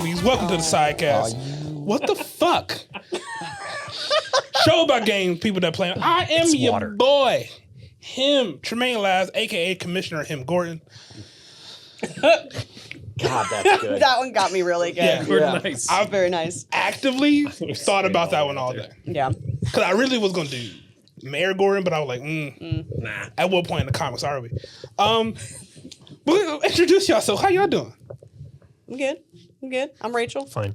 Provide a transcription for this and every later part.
babies? Welcome to the Sidecast. What the fuck? Show about games, people that play. I am your boy, him, Tremaine Laz, aka Commissioner Him Gordon. God, that's good. That one got me really good. Yeah. Nice. I Very nice. actively thought about that one all day. Yeah. Because I really was going to do Mayor Gordon, but I was like, Nah. At what point in the comics are we? But introduce yourself. How y'all doing? I'm good. I'm Rachel. Fine.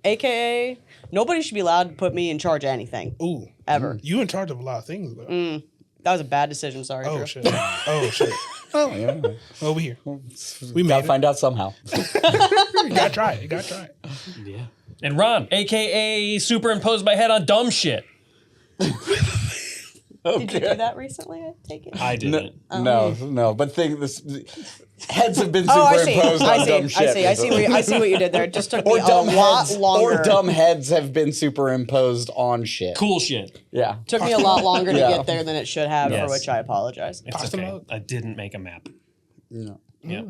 AKA, nobody should be allowed to put me in charge of anything. Ooh. Ever. You in charge of a lot of things, though. That was a bad decision. Sorry, Oh, Drew. shit. Oh, shit. Oh, yeah. Over here. We made Gotta it. find out somehow. You gotta try it. Yeah. And Ron, a.k.a. superimposed my head on dumb shit. Did you do that recently? I take it. I didn't. No. But heads have been Oh, I see. superimposed on dumb I shit. see what you did there. It just took me Or a dumb lot heads. longer. Or dumb heads have been superimposed on shit. Cool shit. Yeah. Took me a lot longer to Yeah. get there than it should have, Yes. for which I apologize. It's Pasta okay. mug? I didn't make a map. No. Yeah.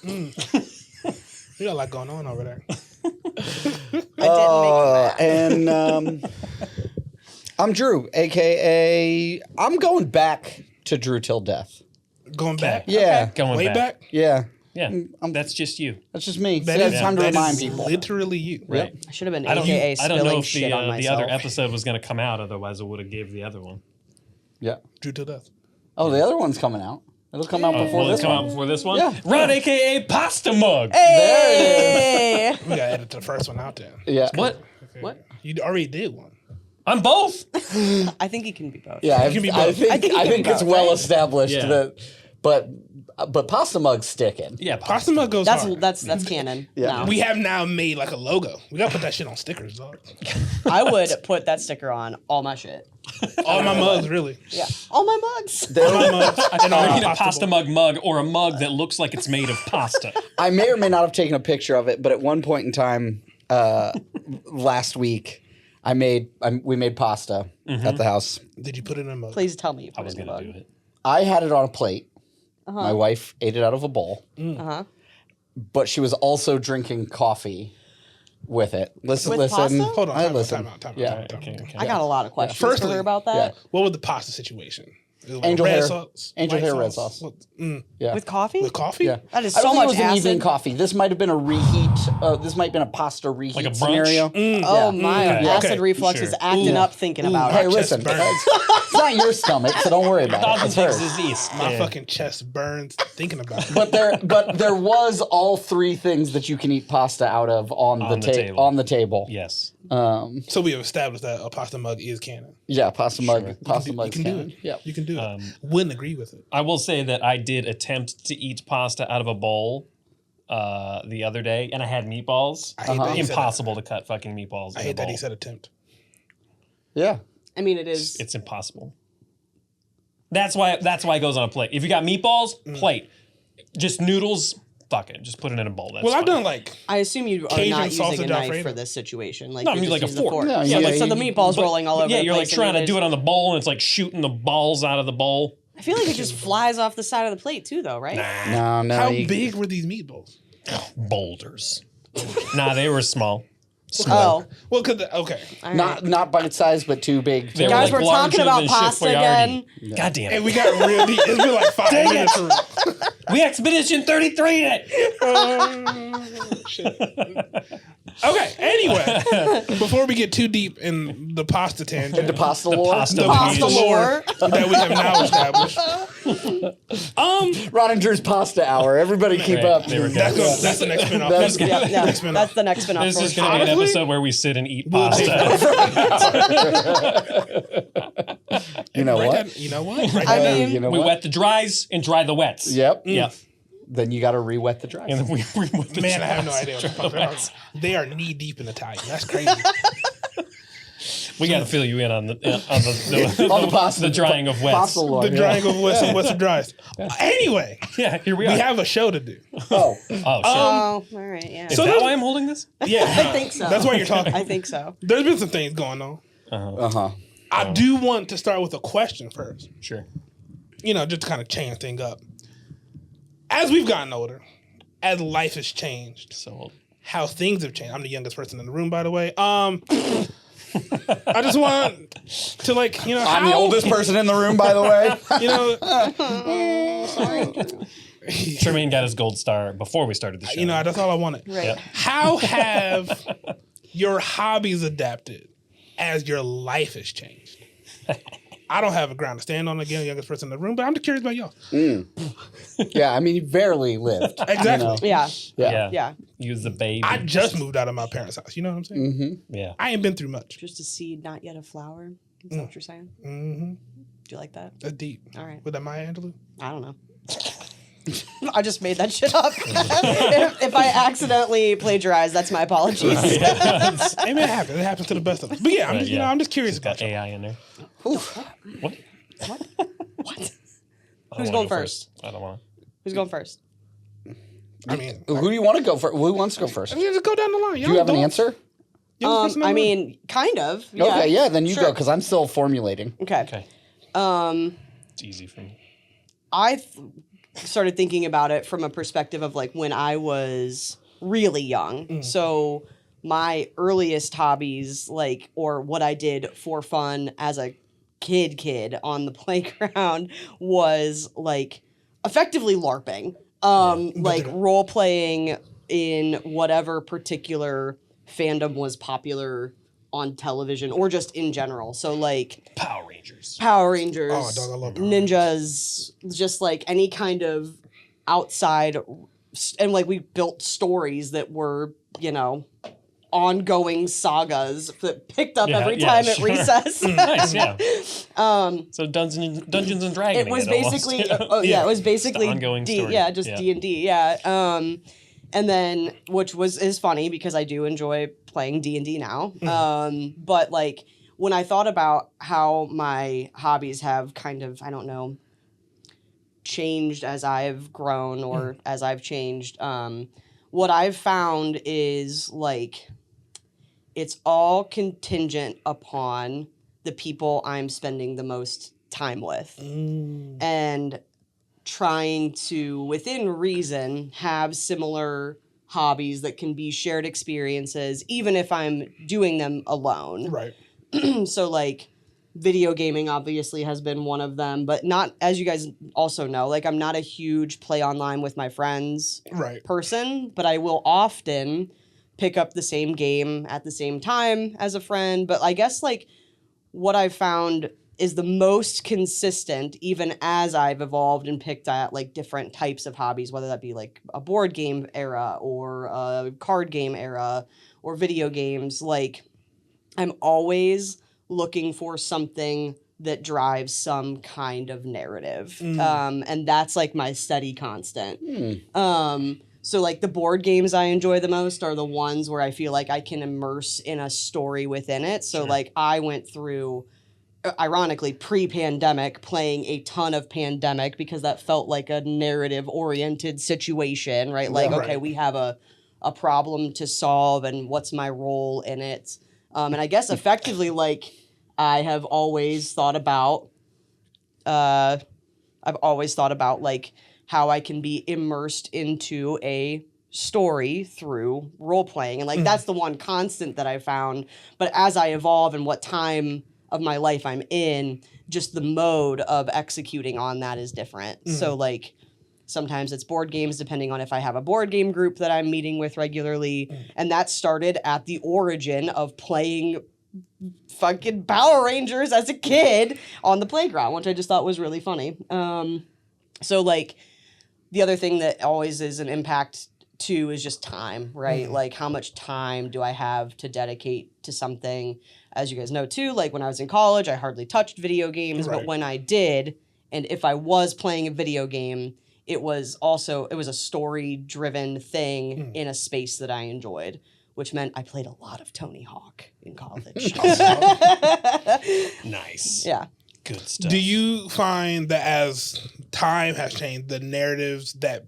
You got a lot going on over there. I didn't make a map. And I'm Drew, a.k.a. I'm going back to Drew Till Death. Going back? Yeah. Going Way back? Yeah. Yeah. That's just you. That's just me. That It's is time to that remind is people. literally you. Right. I should have been I don't AKA know spilling if shit on the myself. other episode was going to come out. Otherwise, I would have gave the other one. Yeah. Drew to death. Oh, the other one's coming out. It'll come out before Will it this come one. out before this one? Yeah. Ron, a.k.a. Pasta Mug. Hey! We gotta edit the first one out there. Yeah. What? Okay. What? You already did one. I'm both. I think he can be both. Yeah, It can be I both. think I think it can be it's both, well right? established Yeah. that, but Pasta Mug's sticking. Yeah. Pasta mug goes hard. That's canon. Yeah. now. We have now made like a logo. We gotta put that shit on stickers, dog. I would put that sticker on all my shit. All my mugs, really. Yeah, all my mugs. All my mugs. And all I my need a pasta pasta mug or a mug that looks like it's made of pasta. I may or may not have taken a picture of it, but at one point in time last week, we made pasta at the house. Did you put it in a mug? Please tell me you I put was it in a going to mug. do it. I had it on a plate. My wife ate it out of a bowl. Uh-huh. But she was also drinking coffee with it. Listen. With pasta? Hold on. I Time listen. out. Yeah. Okay. I got a lot of questions Firstly, for her about that. What was the pasta situation? It was Angel red hair. sauce, Angel white hair red sauce. What, Yeah. With coffee? with coffee? Yeah. That is I don't so think much it was an evening acid. coffee. This might have been a reheat. This might have been a pasta reheat Like a brunch? scenario. Oh my! Okay. Acid Okay. reflux Sure. is acting up thinking about Hey, it. listen. burns. It's not your stomach, so don't worry about it. It's hers. disease. My fucking chest burns thinking about it. But there was all three things that you can eat pasta out of on the table. on the table. Yes. So we have established that a pasta mug is canon. Yeah, pasta mug. You Pasta can mug. do it. Yeah. You can do it. Wouldn't agree with it. I will say that I did attempt to eat pasta out of a bowl the other day, and I had meatballs. I hate that he said Impossible to cut fucking meatballs. I in hate a that bowl. he said attempt. Yeah. I mean, it is. It's impossible. That's why it goes on a plate. If you got meatballs, plate. Just noodles, fuck it. Just put it in a bowl. That's Well, I've fine. done like I assume you are Cajun not using sausage a knife Alfredo. for this situation. Like No, I you're mean just like a using fork. No, Yeah, yeah, like so the you- meatballs rolling all over. Yeah, the you're like place trying and to do it on the bowl, and it's like shooting the balls out of the bowl. I feel like it just flies off the side of the plate too, though, right? No. how big were these meatballs? Boulders. Nah, they were small. Oh, Well, okay. all right. Not bite sized, but too big. They Guys, were we're like talking larger about than Chef pasta Boyardee. again. God damn Hey, it. we got real deep. It's been like 5 minutes. We Expedition 33 it. Shit. Okay, anyway. Before we get too deep in the pasta tangent. The pasta lore. pasta the lore. pasta lore that we have now established. Ron and Drew's pasta hour. Everybody keep Right, up. there we go. That's the next spin-off. That's- Yeah, Next spin-off. that's the next spin-off. This for is sure. going to be an Honestly, episode where we sit and eat we'll take pasta. You know what? You know what? Right I there. mean, You know We what? wet the dries and dry the wets. Yep. Yeah. Then you got to re-wet the dry. And then we wet the Man, I have no dries, idea what dry the fuck the they are. wets. They are knee deep in Italian. That's crazy. We got to fill you in on the On the pasta. the drying of wets. Pasta lore. The drying of Western dries. Anyway, Yeah, here we we are. have a show to do. Oh. Oh, shit. Oh, all right, yeah. Is so that there's- why I'm holding this? Yeah, I think so. That's why you're talking. I think so. There's been some things going on. Uh-huh. I do want to start with a question first. Sure. You know, just to kind of change things up. As we've gotten older, as life has changed, So how things have changed. I'm the youngest person in the room, by the way. I just want to I'm the oldest person in the room, by the way. Tremaine got his gold star before we started the show. That's all I wanted. Right. Yep. How have your hobbies adapted as your life has changed? I don't have a ground to stand on, again, youngest person in the room, but I'm just curious about y'all. Yeah, I mean, you barely lived. Exactly. Yeah. Use the baby. I just moved out of my parents' house. You know what I'm saying? Mm-hmm. Yeah. I ain't been through much. Just a seed, not yet a flower. Is that what you're saying? Mm-hmm. Do you like that? That's deep. All right. Was that Maya Angelou? I don't know. I just made that shit up. if I accidentally plagiarize, that's my apologies. Hey, man, it happens. It happens to the best of us. But yeah, I'm just curious Got about y'all. AI in there. What? What? Who's going first? I don't want to. Who's going first? I mean, Who do you want to go first? Who wants to go first? just go down the line. Do you have an answer? I mean, kind of. Yeah. Okay, yeah, then you Sure. go, because I'm still formulating. Okay. It's easy for me. I started thinking about it from a perspective of when I was really young. So my earliest hobbies, or what I did for fun as a kid on the playground was effectively LARPing. Role playing in whatever particular fandom was popular on television or just in general. So Power Rangers. Oh, dog, I love Power ninjas, just any kind of outside, and we built stories that were, ongoing sagas that picked up every time at recess. Nice, yeah. So Dungeons and Dragons. It was basically, it was basically ongoing story. Yeah, just D&D, yeah. And then, which is funny because I do enjoy playing D&D now. But when I thought about how my hobbies have kind of, I don't know, changed as I've grown or as I've changed, what I've found is it's all contingent upon the people I'm spending the most time with. And trying to, within reason, have similar hobbies that can be shared experiences, even if I'm doing them alone. Right. So video gaming obviously has been one of them, but not, as you guys also know, I'm not a huge play online with my friends person, but I will often pick up the same game at the same time as a friend. But I guess what I've found is the most consistent, even as I've evolved and picked at different types of hobbies, whether that be a board game era or a card game era or video games. I'm always looking for something that drives some kind of narrative. And that's my steady constant. So the board games I enjoy the most are the ones where I feel I can immerse in a story within it. So I went through, ironically, pre-pandemic playing a ton of Pandemic because that felt like a narrative-oriented situation, right? Okay, we have a problem to solve and what's my role in it? And I guess effectively, I have always thought about, how I can be immersed into a story through role playing. And that's the one constant that I found. But as I evolve and what time of my life I'm in, just the mode of executing on that is different. So sometimes it's board games, depending on if I have a board game group that I'm meeting with regularly. And that started at the origin of playing fucking Power Rangers as a kid on the playground, which I just thought was really funny. So the other thing that always is an impact too is just time, right? How much time do I have to dedicate to something? As you guys know too, when I was in college, I hardly touched video games, but when I did, and if I was playing a video game, it was a story-driven thing in a space that I enjoyed, which meant I played a lot of Tony Hawk in college. Nice. Yeah. Good stuff. Do you find that as time has changed, the narratives that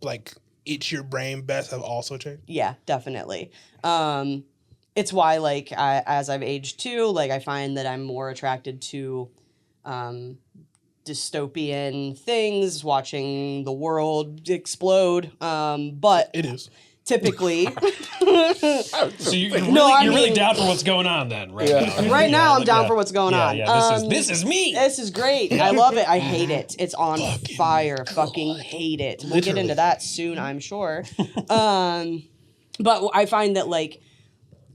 itch your brain best have also changed? Yeah, definitely. It's why as I've aged too, I find that I'm more attracted to dystopian things, watching the world explode. But It is. typically. So you're really down for what's going on then, right? Now. Right now, I'm down for what's going on. Yeah, this is me. This is great. I love it. I hate it. It's on fire. Fucking hate it. We'll get into that soon, I'm sure. But I find that like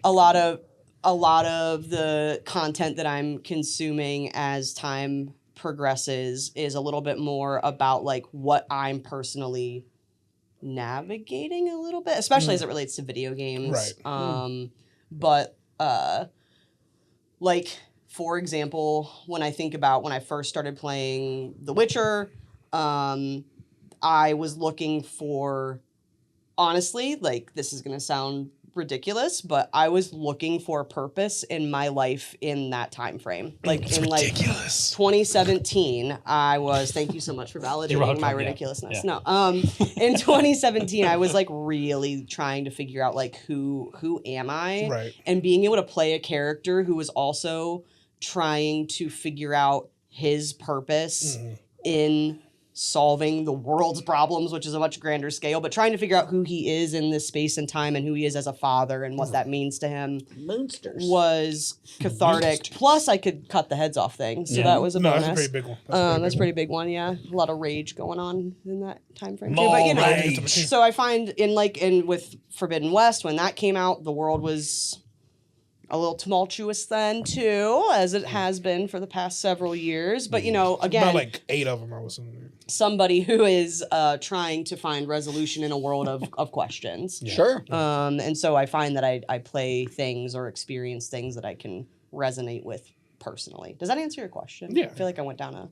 a lot of the content that I'm consuming as time progresses is a little bit more about like what I'm personally navigating a little bit, especially as it relates to video games. Right. But like for example, when I think about when I first started playing The Witcher, I was looking for, honestly, like this is gonna sound ridiculous, but I was looking for a purpose in my life in that time frame. Like it's in ridiculous. like 2017, I was, thank you so much for validating my ridiculousness. Yeah. No, in 2017, I was like really trying to figure out like who am I? Right. And being able to play a character who was also trying to figure out his purpose in solving the world's problems, which is a much grander scale, but trying to figure out who he is in this space and time and who he is as a father and what that means to him was cathartic. Plus, I could cut the heads off things, so that was a bonus. That's a pretty big one. That's a pretty big one, yeah. A lot of rage going on in that time frame too. More But you know, rage. so I find in with Forbidden West, when that came out, the world was a little tumultuous then too, as it has been for the past several years. But you know, again, about like 8 of them, I was assuming. Somebody who is trying to find resolution in a world of questions. Sure. And so I find that I play things or experience things that I can resonate with personally. Does that answer your question? Yeah. I feel like I went down a...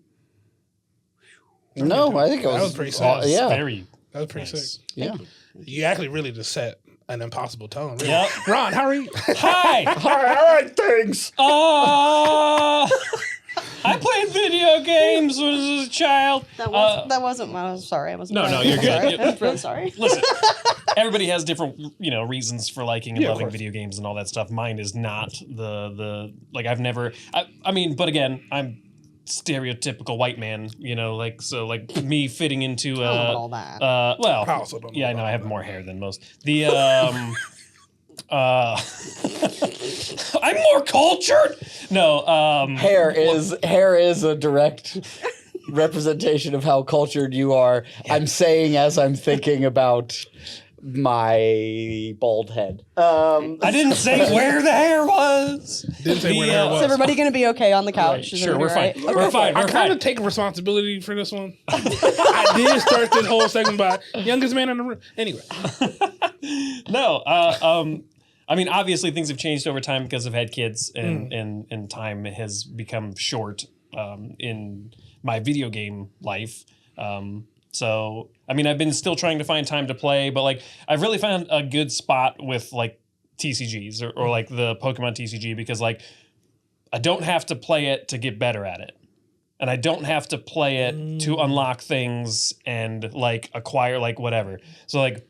No, I think it was, That was pretty sick. yeah. Very That was pretty nice. sick. Yeah. You actually really just set an impossible tone. Really. Yep. Ron, how are you? Hi. All right, thanks. I played video games when I was a child. That wasn't my... I was sorry. I wasn't... No, you're good. Sorry. I'm really sorry. Listen, everybody has different, reasons for liking and Yeah, of loving course. video games and all that stuff. Mine is not the like I've never. I mean, but again, I'm stereotypical white man. So me fitting into I don't know about all that. well, I also don't know yeah, I know about I have that. more hair than most. The I'm more cultured. No, Hair is a direct representation of how cultured you are. I'm saying as I'm thinking about my bald head. I didn't say where the hair was. Didn't say where the hair was. Is everybody going to be okay on the couch? Is Sure, we're fine. everybody We're fine. I We're kind fine. of take responsibility for this one. I did start this whole segment by youngest man in the room. Anyway, No, I mean, obviously things have changed over time because I've had kids, and time has become short in my video game life. So, I mean, I've been still trying to find time to play, but like I've really found a good spot with like TCGs or like the Pokemon TCG because like I don't have to play it to get better at it. And I don't have to play it to unlock things and like acquire like whatever. So like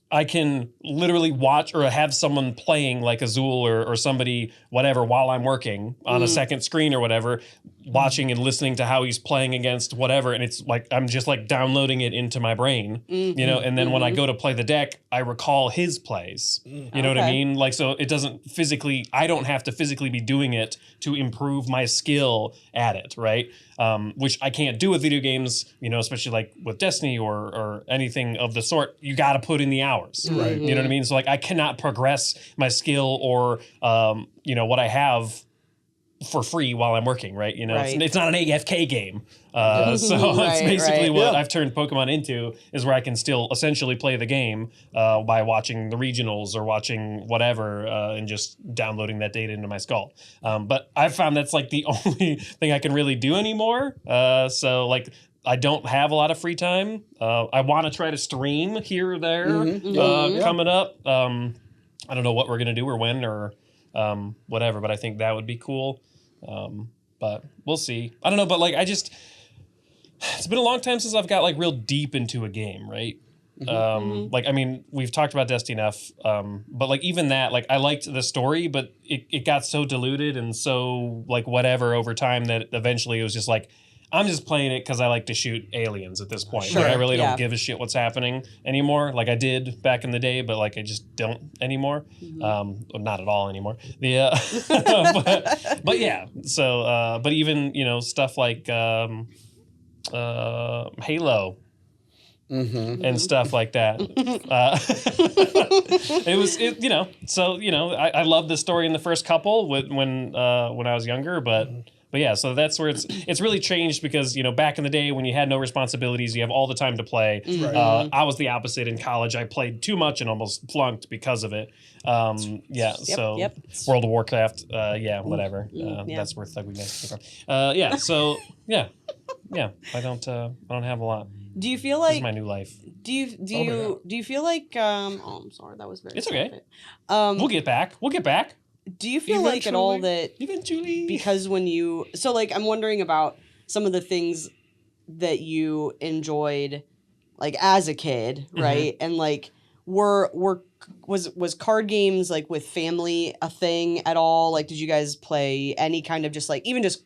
I can literally watch or have someone playing like Azul or somebody, whatever, while I'm working on a second screen or whatever, watching and listening to how he's playing against whatever. And it's like, I'm just like downloading it into my brain, and then when I go to play the deck, I recall his plays. You know what I Okay. mean? Like, so it doesn't physically, I don't have to physically be doing it to improve my skill at it, right? Which I can't do with video games, especially like with Destiny or anything of the sort. You got to put in the hours, Right. You know what I mean? So like I cannot progress my skill or what I have for free while I'm working, right? Right. It's not an AFK game. So it's Right, basically right. what Yeah. I've turned Pokemon into is where I can still essentially play the game by watching the regionals or watching whatever and just downloading that data into my skull. But I've found that's like the only thing I can really do anymore. So like I don't have a lot of free time. I want to try to stream here or there coming up. I don't know what we're going to do or when or whatever, but I think that would be cool. But we'll see. I don't know, but like it's been a long time since I've got like real deep into a game, right? Like, I mean, we've talked about Destiny enough, but like even that, like I liked the story, but it got so diluted and so like whatever over time that eventually it was just like, I'm just playing it because I like to shoot aliens at this point. Sure. Like, I really Yeah. don't give a shit what's happening anymore. Like I did back in the day, but like I just don't anymore. Well, not at all anymore. But yeah. So, but even stuff like Halo. And stuff like that. I loved the story in the first couple when I was younger, but yeah, so that's where it's really changed because back in the day when you had no responsibilities, you have all the time to play. I was the opposite in college. I played too much and almost flunked because of it. Yep. World of Warcraft, whatever. That's where Thug Guys came from. I don't have a lot. Do you feel This is like my new life. do you feel like I'm sorry, that was very It's okay. stupid. We'll get back. Do you feel like at all that Eventually. because when you I'm wondering about some of the things that you enjoyed like as a kid, right? And like was card games like with family a thing at all? Like did you guys play any kind of just like even just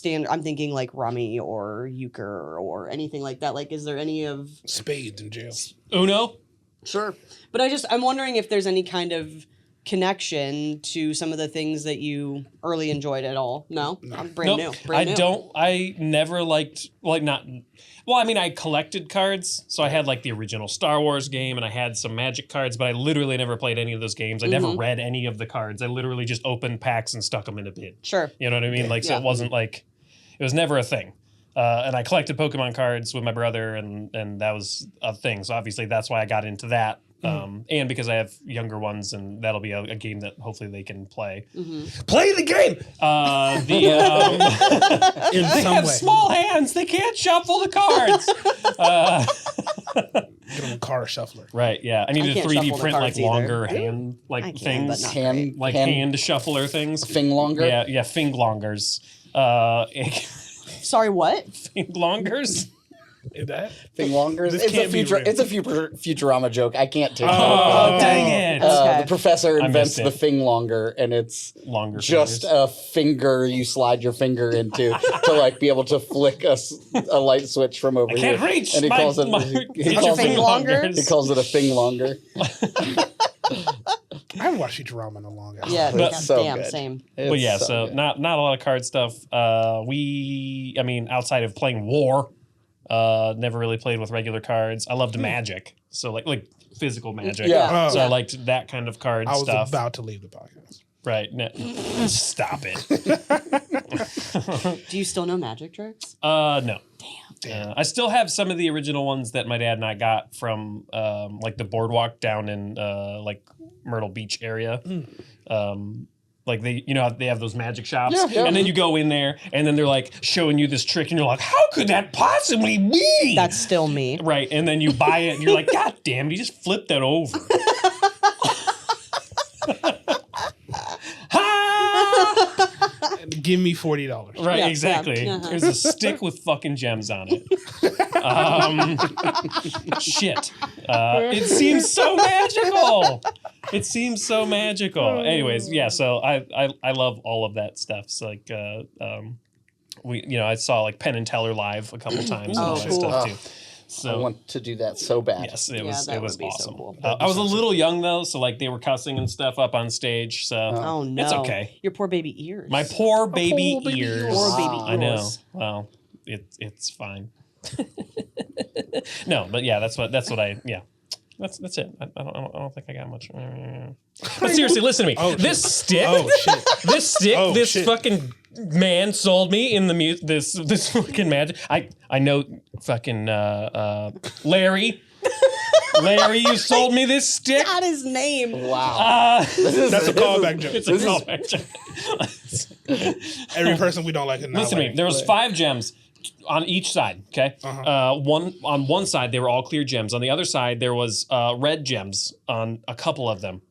I'm thinking like Rummy or Euchre or anything like that. Like, is there any of spades in jail? Uno? Sure. But I'm wondering if there's any kind of connection to some of the things that you early enjoyed at all. No? I'm brand new. I never liked, I collected cards. So I had like the original Star Wars game and I had some Magic cards, but I literally never played any of those games. I never read any of the cards. I literally just opened packs and stuck them in a bin. Sure. You know what I mean? So it wasn't like, it was never a thing. And I collected Pokemon cards with my brother and that was a thing. So obviously that's why I got into that. And because I have younger ones, and that'll be a game that hopefully they can play. Play the game. They have small hands. They can't shuffle the cards. Get them a car shuffler. Right. Yeah. I need to 3D print like longer hand things, hand hand shuffler things. Fing-longer? Yeah. Fing-longers. Sorry, what? Fing-longers. Is that Fing-longers? This It's can't be real. it's a Futurama joke. I can't take it. Oh, dang it. Okay. The professor invents it. the Fing-longer, and it's Longer just fingers. a finger you slide your finger into to like be able to flick a light switch from over here. Can't reach. And he calls it Get your Fing-longer? he calls it a Fing-longer. I haven't watched Futurama in a long time. Yeah, It's so damn, good. same. But yeah, It's so good. not a lot of card stuff. Outside of playing War, never really played with regular cards. I loved Magic, so like physical Magic. Yeah. So I liked that kind of card I was stuff. about to leave the podcast. Right. Stop it. Do you still know magic tricks? No. Damn. I still have some of the original ones that my dad and I got from like the boardwalk down in like Myrtle Beach area. Like they have those magic shops, and then you go in there, and then they're like showing you this trick, and you're like, "How could that possibly be?" That's still me. Right, and then you buy it, and you're like, "God damn, you just flipped that over." Give me $40. Right, Yeah, exactly. yeah. There's a stick with fucking gems on it. Shit. It seems so magical. It seems so magical. Anyways, yeah. So I love all of that stuff. So like, I saw like Penn and Teller live a couple times and all that cool. stuff too. I So want to do that so bad. yes, it Yeah, was that it was would be so awesome. cool. I was a little young though, so like they were cussing and stuff up on stage. So Oh no. it's okay. Your poor baby ears. My poor baby poor baby ears. Poor baby Wow. I know. ears. Well, it's fine. No, but yeah, that's what I That's it. I don't think I got much. But seriously, listen to me. This stick, this fucking man sold me in the this fucking magic. I know fucking Larry. Larry, you sold me this stick. Got his name. Wow. That's a callback joke. It's a callback joke. Every person we don't like. Listen to me. There was 5 gems on each side. Okay. One on one side they were all clear gems. On the other side there was red gems on a couple of them,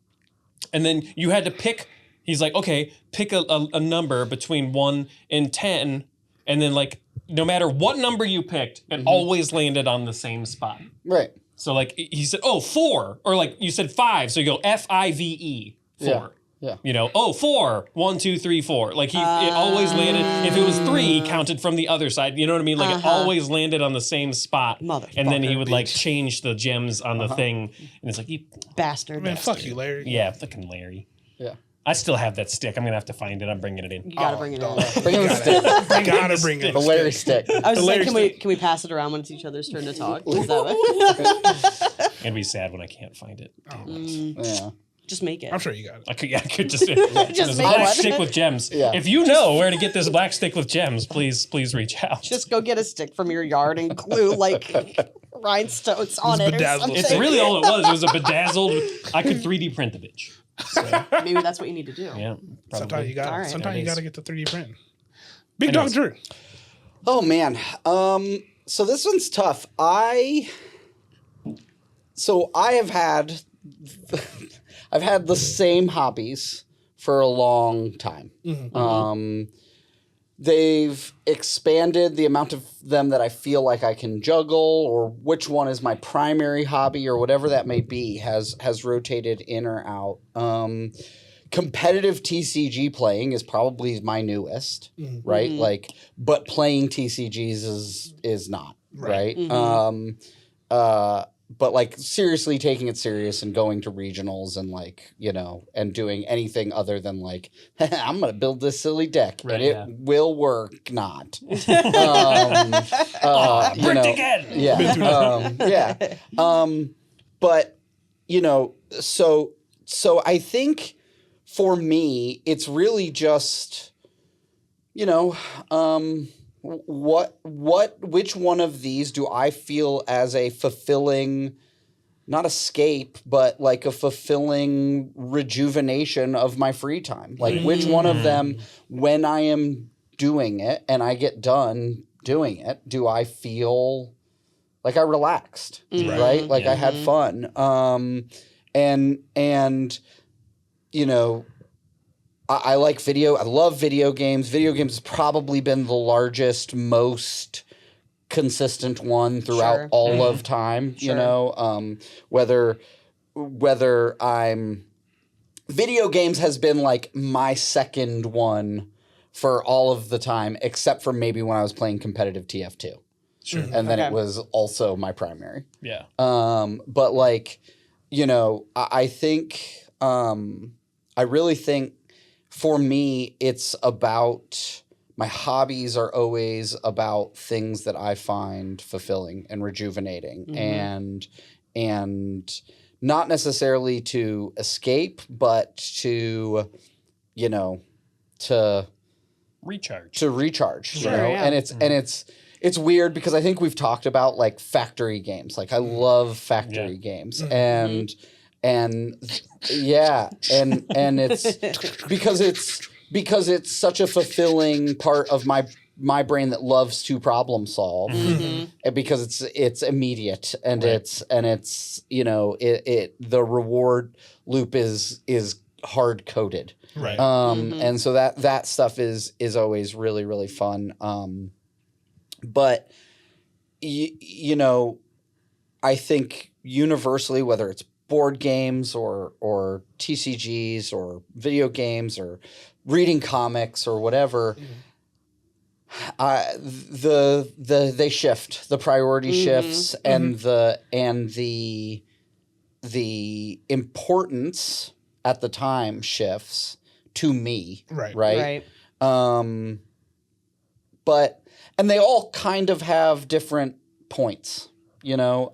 and then you had to pick. He's like, okay, pick a number between 1 and 10, and then like no matter what number you picked, it always landed on the same spot. Right. So like he said, 4, or like you said 5, so you go FIVE 4. Yeah. Yeah. You know, 4, 1, 2, 3, 4. Like it always landed. If it was 3, he counted from the other side. You know what I mean? Like it always landed on the same spot. And then he would like change the gems on the thing, and it's like you bastard. Man, fuck you, Larry. Yeah, fucking Larry. Yeah. I still have that stick. I'm gonna have to find it. I'm bringing it in. You gotta bring it in. Bring him a stick. You gotta bring it. The Larry stick. I was The like, Larry can we pass it around when it's each other's turn to talk? Is that It'd be sad when I can't find it. Yeah. Just make it. I'm sure you got it. I could just Just there's a make black one. stick with gems. Yeah. If you know where to get this black stick with gems, please reach out. Just go get a stick from your yard and glue like rhinestones on it or bedazzled. something. It's really all it was. It was a bedazzled. I could 3D print the bitch. So, Maybe that's what you need to do. yeah. Sometimes Probably. you got. All right. Sometimes It you is. got to get the 3D print. Big Dog Drew. Oh man. So this one's tough. I have had I've had the same hobbies for a long time. They've expanded the amount of them that I feel like I can juggle, or which one is my primary hobby, or whatever that may be, has rotated in or out. Competitive TCG playing is probably my newest, right? Like, but playing TCGs is not, right? But like seriously taking it serious and going to regionals and like, you know, and doing anything other than like, I'm going to build this silly deck and it will work not. Bricked you know, again. Yeah. But, you know, so I think for me, it's really just, you know, which one of these do I feel as a fulfilling, not escape, but like a fulfilling rejuvenation of my free time? Like which one of them, when I am doing it and I get done doing it, do I feel like I relaxed, right? Like I had fun. And you know, I like I love video games. Video games has probably been the largest, most consistent one throughout all of time, you know, whether I'm video games has been like my second one for all of the time, except for maybe when I was playing competitive TF2. Sure. And then it was also my primary. Yeah. But like, you know, I think, I really think, for me, it's about my hobbies are always about things that I find fulfilling and rejuvenating and not necessarily to escape, but to, you know, to recharge. You know? And it's weird because I think we've talked about like factory games. Like I love factory games and yeah, and it's because it's such a fulfilling part of my brain that loves to problem solve, and because it's immediate and it's you know the reward loop is hard coded, right? And so that stuff is always really really fun. But you know, I think universally, whether it's board games or TCGs or video games or reading comics or whatever, they shift. The priority shifts and the importance at the time shifts to me. Right. But and they all kind of have different points, you know.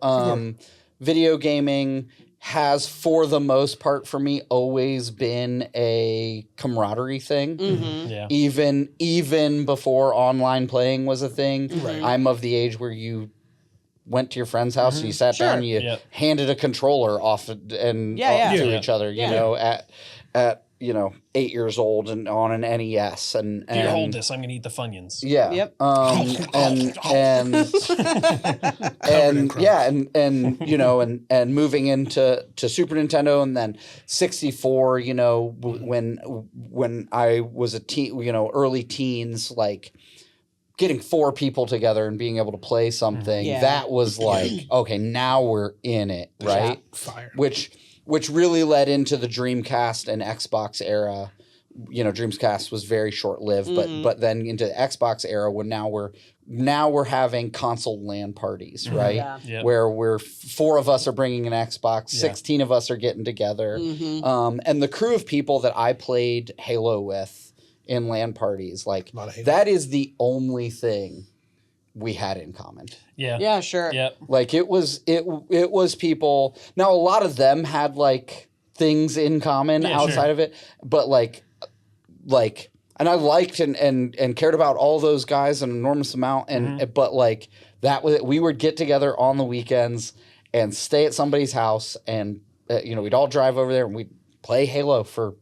Video gaming has, for the most part, for me, always been a camaraderie thing. Yeah. Even before online playing was a thing. Right. I'm of the age where you went to your friend's house and you sat down and you handed a controller off and to each other. You know, at you know 8 years old and on an NES and Here, hold this. I'm gonna eat the Funyuns. Yeah. Yep. And you know and moving into Super Nintendo and then 64, you know, when I was a teen, you know, early teens, like getting 4 people together and being able to play something, that was like, okay, now we're in it, right? Fire. which really led into the Dreamcast and Xbox era. You know, Dreamcast was very short-lived, but then into the Xbox era, when now we're having console LAN parties, right? Yeah. Yep. Where we're 4 of us are bringing an Xbox, 16 of us are getting together, and the crew of people that I played Halo with in LAN parties, like that is the only thing we had in common. Yeah. Yeah, sure. Yep. Like it was people. Now a lot of them had like things in common outside of it, but like, and I liked and cared about all those guys an enormous amount. And but like that was we would get together on the weekends and stay at somebody's house, and you know, we'd all drive over there and we'd play Halo for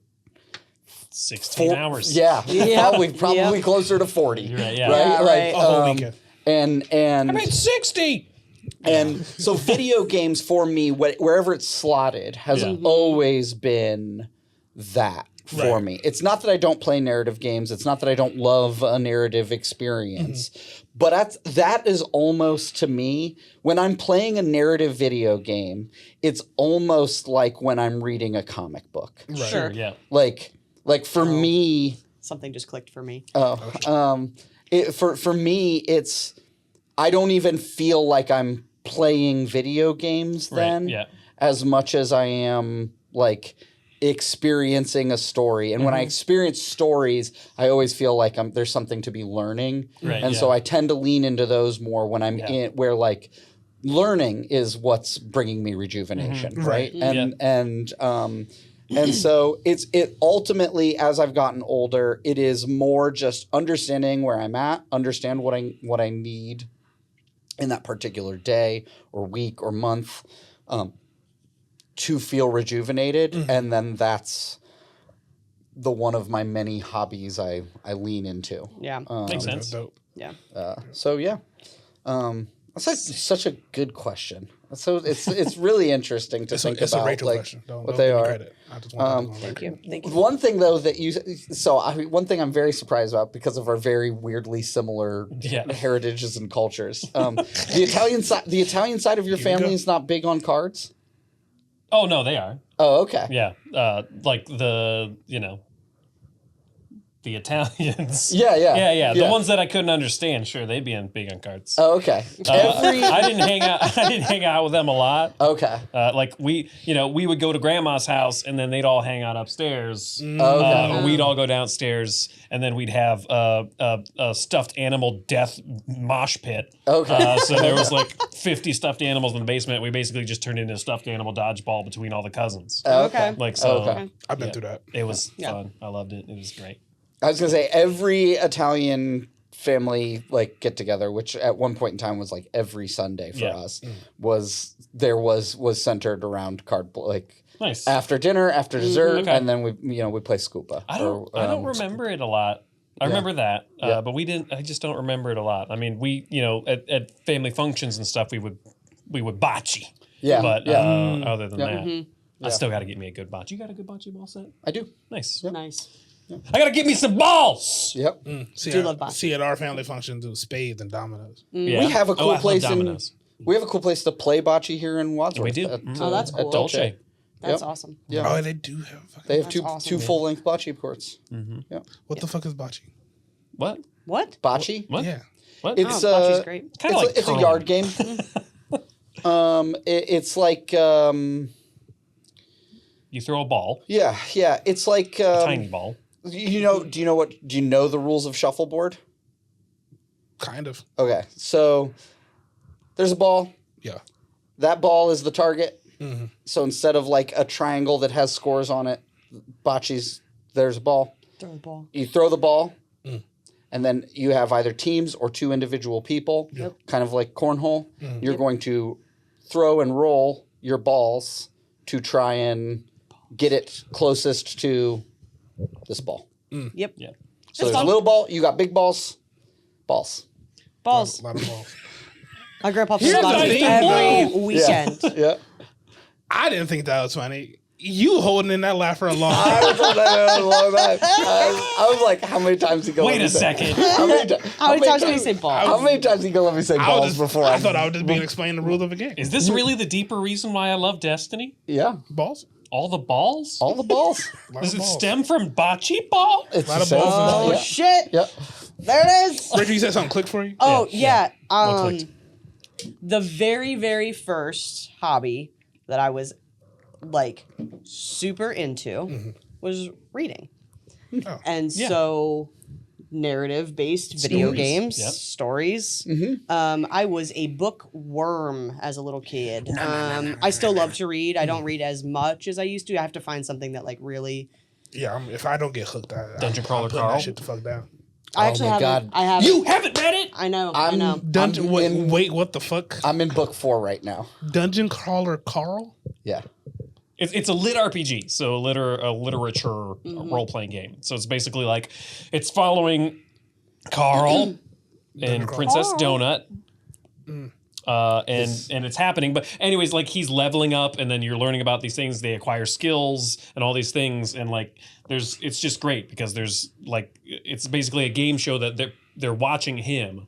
16 hours. Yeah, probably closer to 40. Right. Right. Yeah. Yeah, Like, right. A whole weekend. and I mean 60. And so video games for me, wherever it's slotted, has always been that for me. It's not that I don't play narrative games. It's not that I don't love a narrative experience. But that is almost, to me, when I'm playing a narrative video game, it's almost like when I'm reading a comic book. Right. Sure. Yeah. Like for me... Something just clicked for me. For me, it's... I don't even feel like I'm playing video games then as much as I am like experiencing a story. And when I experience stories, I always feel like there's something to be learning. Right, and so I tend to lean into those more when I'm in where like learning is what's bringing me rejuvenation. Right. And so it ultimately, as I've gotten older, it is more just understanding where I'm at, understand what I need in that particular day or week or month to feel rejuvenated. And then that's the one of my many hobbies I lean into. Yeah. Makes sense. Dope. Yeah. So yeah. That's like such a good question. So it's really interesting to think It's about a Rachel like question. what they are. Credit. I just want to Thank you. Thank you. One thing though that one thing I'm very surprised about because of our very weirdly similar heritages and cultures. The Italian side of your family is not big on cards. Oh no, they are. Oh, okay. Yeah. Like the Italians. Yeah. The ones that I couldn't understand, sure, they'd be big on cards. Oh, okay. I didn't hang out with them a lot. Okay. Like we would go to grandma's house and then they'd all hang out upstairs. Okay. Or we'd all go downstairs and then we'd have a stuffed animal death mosh pit. Okay. So there was like 50 stuffed animals in the basement. We basically just turned into a stuffed animal dodgeball between all the cousins. Okay. Like so. Okay. I've been through that. It was fun. I loved it. It was great. I was gonna say every Italian family like get together, which at one point in time was like every Sunday for us, was centered around card like Nice. after dinner, after dessert, and then we play Scupa. I don't remember it a lot. I remember that, but we didn't. I just don't remember it a lot. I mean, we at family functions and stuff, we would bocce. Yeah. But other than that, Yeah. I still got to get me a good bocce. You got a good bocce ball set? I do. Nice. Nice. I got to get me some balls. Yep. See, at our family functions, do spades and dominoes. Yeah. We have a cool I love place dominoes. We have a cool place to play bocce here in Wadsworth. We do. Oh, that's cool. At Dolce. That's awesome. Yeah. Oh, they do have. They have That's two awesome. full-length bocce courts. Yeah. What the fuck is bocce? What? What? Bocce? What? Yeah. What? It's Bocce's great. Kind of like it's a curling. yard game. It's like You throw a ball, yeah. It's like a tiny ball. Do you know the rules of shuffleboard? Kind of. Okay, so there's a ball. Yeah. That ball is the target. Mm-hmm. So instead of like a triangle that has scores on it, bocce's there's a ball. Throw the ball. You throw the ball, and then you have either teams or two individual people, kind of like cornhole. You're going to throw and roll your balls to try and get it closest to this ball. Yep. Yeah. So there's a little ball. You got big balls. Balls. Balls. A lot of balls. My grandpa plays Here's the bocce thing, every ball. weekend. Yeah. I didn't think that was funny. You holding in that laugh for a long I time. was holding that a long time. I was like, how many times he go? Wait a second. How many times did he say balls? How many times he go let me say balls before? I thought I was just being explained the rules of the game. Is this really the deeper reason why I love Destiny? Yeah, Balls? All the balls? all the balls. Does it stem from bocce ball? It's lot the of same. balls. Oh Yeah. shit! Yep. There it is. Richard, you said something clicked for you? Oh yeah. What clicked? The very, very first hobby that I was like super into was reading. Oh. And Yeah. so narrative based video Stories. games, Yep. stories. I was a bookworm as a little kid. I still love to read. I don't read as much as I used to. I have to find something that like really. Yeah, if I don't get hooked, Dungeon Crawler I'm putting Carl? that shit the fuck down. I Oh actually my haven't. God. I haven't. You haven't read it? I know. I I'm- know. Dungeon. in- Wait, what the fuck? I'm in book 4 right now. Dungeon Crawler Carl? Yeah. It's a lit RPG, so a literature role playing game. So it's basically like it's following Carl and Princess Donut. And it's happening, but anyways, like he's leveling up, and then you're learning about these things. They acquire skills and all these things, and like it's just great because there's like it's basically a game show that they're watching him.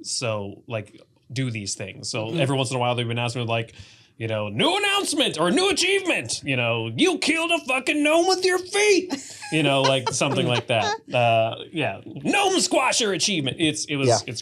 So like do these things. So every once in a while they've been asking like, you know, new announcement or new achievement. You know, you killed a fucking gnome with your feet. You know, like something like that. Yeah, gnome squasher achievement. It's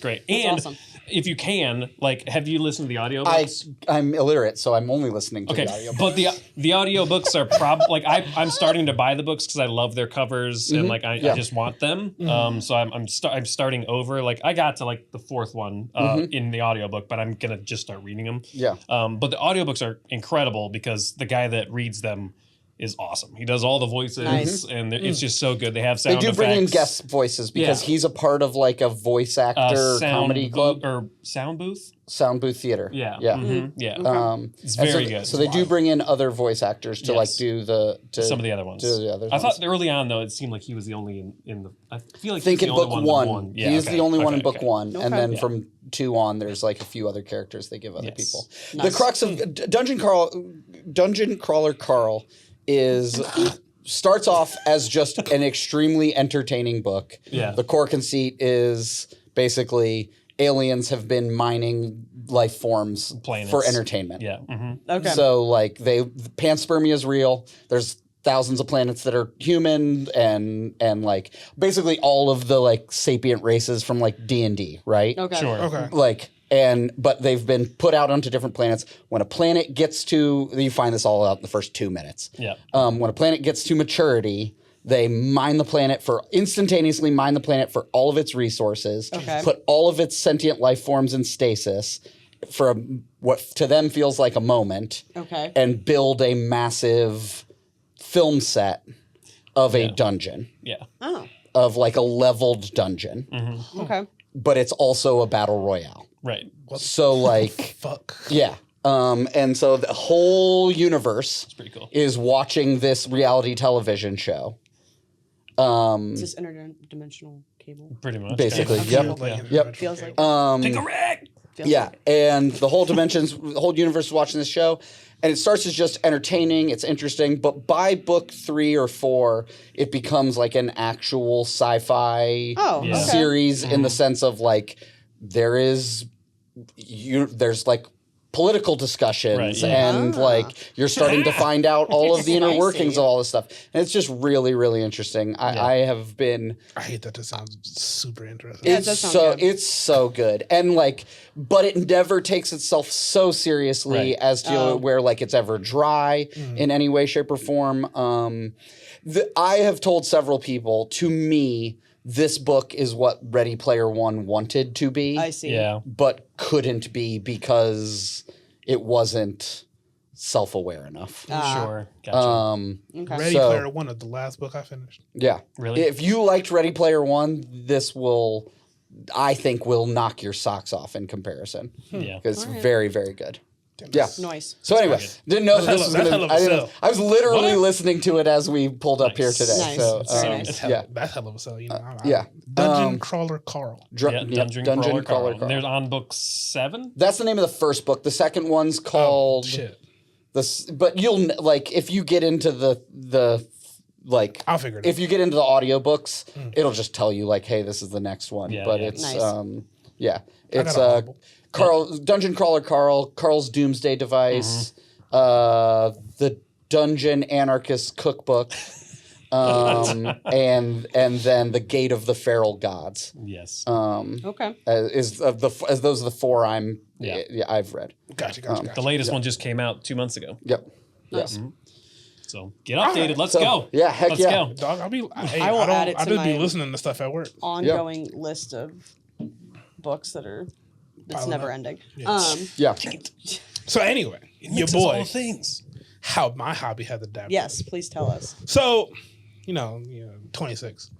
great. And awesome. if you can, like, have you listened to the audiobooks? I'm illiterate, so I'm only listening to the audio. But the audiobooks are like I'm starting to buy the books because I love their covers and like I just want them. So I'm starting over. Like I got to like the 4th one in the audiobook, but I'm gonna just start reading them. Yeah. But the audiobooks are incredible because the guy that reads them is awesome. He does all the voices, Nice. and it's just so good. They have They sound do effects. bring in guest voices because Yeah. he's a part of like a voice actor comedy club, or sound booth. sound booth theater. Yeah, Yeah. yeah. It's very good. So they do bring in other voice actors to like Yes. do Some of the other ones. do the other I thought ones. early on though, it seemed like he was the only in the. I feel like I think he's in the only book one. one, Yeah, he's okay, the only one in okay, book okay. 1, and Okay. then Yeah. from 2 on, there's like a few other characters they give other Yes. people. Nice. The crux of Dungeon Crawler Carl is starts off as just an extremely entertaining book. Yeah. The core conceit is basically aliens have been mining life forms Planets. for entertainment. Yeah. Okay. So like panspermia is real. There's thousands of planets that are human and like basically all of the like sapient races from like D&D, right? okay. Sure. Okay. Like but they've been put out onto different planets. When a planet gets to, you find this all out in the first 2 minutes. Yeah. When a planet gets to maturity, they instantaneously mine the planet for all of its resources, Okay. put all of its sentient life forms in stasis for what to them feels like a moment, Okay. and build a massive film set of a dungeon, Yeah. Oh. of like a leveled dungeon, Okay. but it's also a battle royale. Right. So like, Fuck. yeah. And so the whole universe Pretty cool. is watching this reality television show. Is this interdimensional cable? Pretty much. Basically, I yep. feel like Yep. Feels like. Take a wreck. feels Yeah, like. and the whole universe is watching this show, and it starts as just entertaining. It's interesting, but by book 3 or 4, it becomes like an actual sci-fi Oh, Yeah. okay. series in the sense of like there's like political discussions Right, yeah. and like you're starting to find out all of the inner I workings see. of all this stuff, and it's just really, really interesting. I have been. I hate that. This sounds super interesting. Yeah, it It's does sound so good. it's so good, and like, but it never takes itself so seriously Right. as to where like it's ever dry in any way, shape, or form. I have told several people. To me, this book is what Ready Player One wanted to be, I see. Yeah. but couldn't be because it wasn't self-aware enough. Sure. Gotcha. Okay. Ready So- Player One is the last book I finished. Yeah, Really? If you liked Ready Player One, this will, I think, will knock your socks off in comparison. Yeah. Because it's very, very good. Damn, Yeah. Nice. So anyway, good. didn't know That's this hella- was that's gonna. hella of a sell. I was literally What? listening to it as we pulled up here Nice. today. Nice. So That's very nice. That's yeah, that's hell of a sell. You know, yeah. Dungeon Crawler Carl. Yeah, Dungeon Crawler Carl. Carl. They're on book 7? That's the name of the first book. The second one's called. Shit. But you'll like if you get into the like I'll figure it out. If you get into the audiobooks, it'll just tell you like, hey, this is the next one. Yeah, but yeah. it's Nice. it's Dungeon Crawler Carl's Doomsday Device, the Dungeon Anarchist Cookbook, and then the Gate of the Feral Gods. Yes. Okay. As those are the four I've read. Gotcha. The latest one just came out 2 months ago. Yep. Nice. Yeah. So get updated. Let's So, go. yeah, heck Let's yeah. go. Dog, I will add it I to just be my- listening to stuff at work. Ongoing list of books it's Piling never up. ending. Yeah. Yeah. So anyway, your Mixes all boy, things. how my hobby has adapted. Yes, please tell us. So, 26.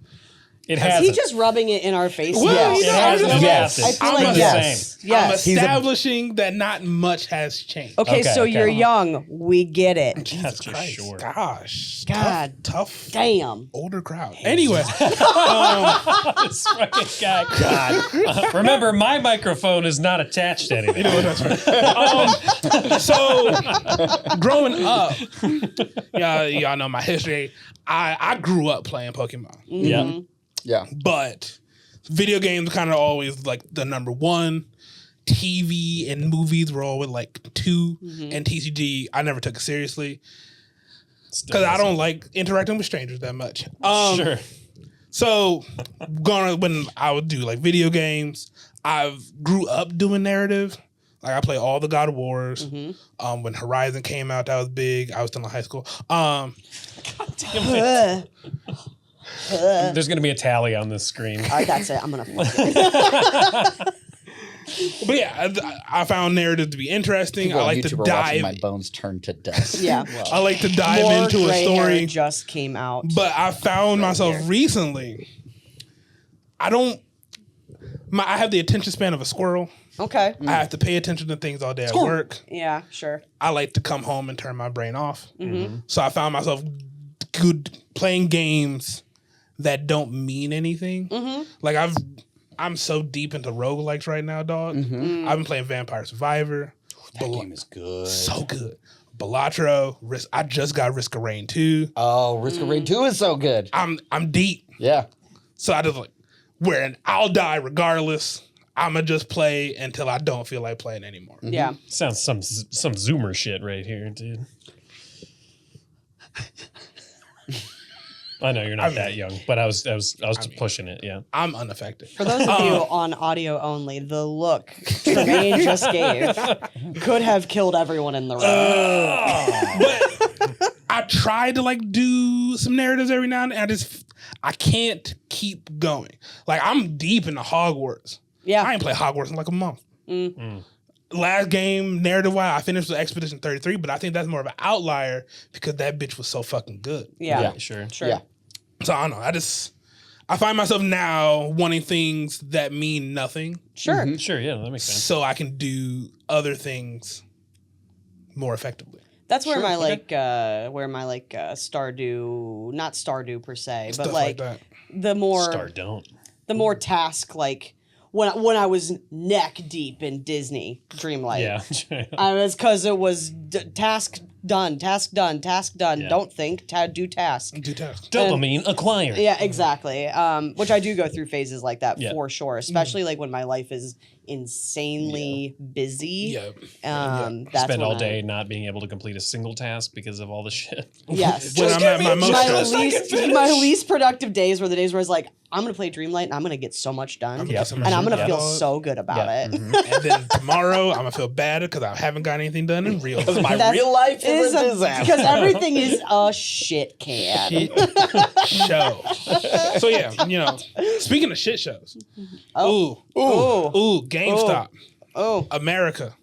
It Is has. he just rubbing it in our faces? Well, Yes. you know, It has I'm no just- I yes. feel I'm like the yes. I'm Yes. establishing that not much has changed. Okay, Okay, so okay. you're young. We get it. Jesus That's for Christ. sure. Gosh. God. Tough Damn. older crowd. Anyway, This fucking guy. God. Remember, my microphone is not attached to anything. so growing up, y'all know my history. I grew up playing Pokemon, Yeah. Yeah. but video games kind of always like the number one. TV and movies were always like 2, and TCG I never took it seriously because I don't like interacting with strangers that much. Sure. So, when I would do like video games, I grew up doing narrative. Like I play all the God of Wars. When Horizon came out, that was big. I was still in high school. There's going to be a tally on this screen. That's it. I'm gonna fuck it. But yeah, I found narrative to be interesting. People I on like YouTube to are watching my dive. bones turn to dust. Yeah. I like to dive More into a gray hair story. just came out. But I found myself here. recently. I have the attention span of a squirrel. Okay. I have to pay attention to things all day at work. Yeah. Sure. I like to come home and turn my brain off. So I found myself good playing games that don't mean anything. Like I'm so deep into roguelikes right now, dog. I've been playing Vampire Survivor. That game is good. So good. Balatro, I just got Risk of Rain 2. Oh, Risk of Rain 2 is so good. I'm deep. Yeah. So I just I'll die regardless. I'ma just play until I don't feel like playing anymore. Yeah. Sounds some Zoomer shit right here, dude. I know you're not that young, but I was just pushing it. Yeah. I'm unaffected. For those of you on audio only, the look Tremaine just gave could have killed everyone in the room. But I tried to do some narratives every now and then. I can't keep going. Like I'm deep into Hogwarts. Yeah. I ain't played Hogwarts in like a month. Last game, narrative-wise, I finished with Expedition 33, but I think that's more of an outlier because that bitch was so fucking good. Yeah. Sure. Sure. Yeah. So I don't know. I find myself now wanting things that mean nothing Sure. Sure. Yeah, that makes sense. so I can do other things more effectively. That's where my Stardew, not Stardew per se, but Stuff like that. the more don't. task when I was neck deep in Disney Dreamlight. Yeah. I was because it was task done. Yeah. Don't think, do task. Do tasks. Dopamine acquired. Yeah, exactly. Which I do go through phases like that Yeah. for sure, especially when my life is insanely busy. Yeah. That's Spend when all day not being able to complete a single task because of all the shit. Yes. When I'm at my most stressed. my least productive days were the days where I was like, I'm gonna play Dreamlight and I'm gonna get so much done, Yep. and I'm gonna Yeah. feel so good about Yeah. it. And then tomorrow, I'm gonna feel bad because I haven't got anything done in real life. My real life is a disaster. because everything is a shit can. Shit show. So yeah, speaking of shit shows. Oh. Ooh, GameStop. Oh. America.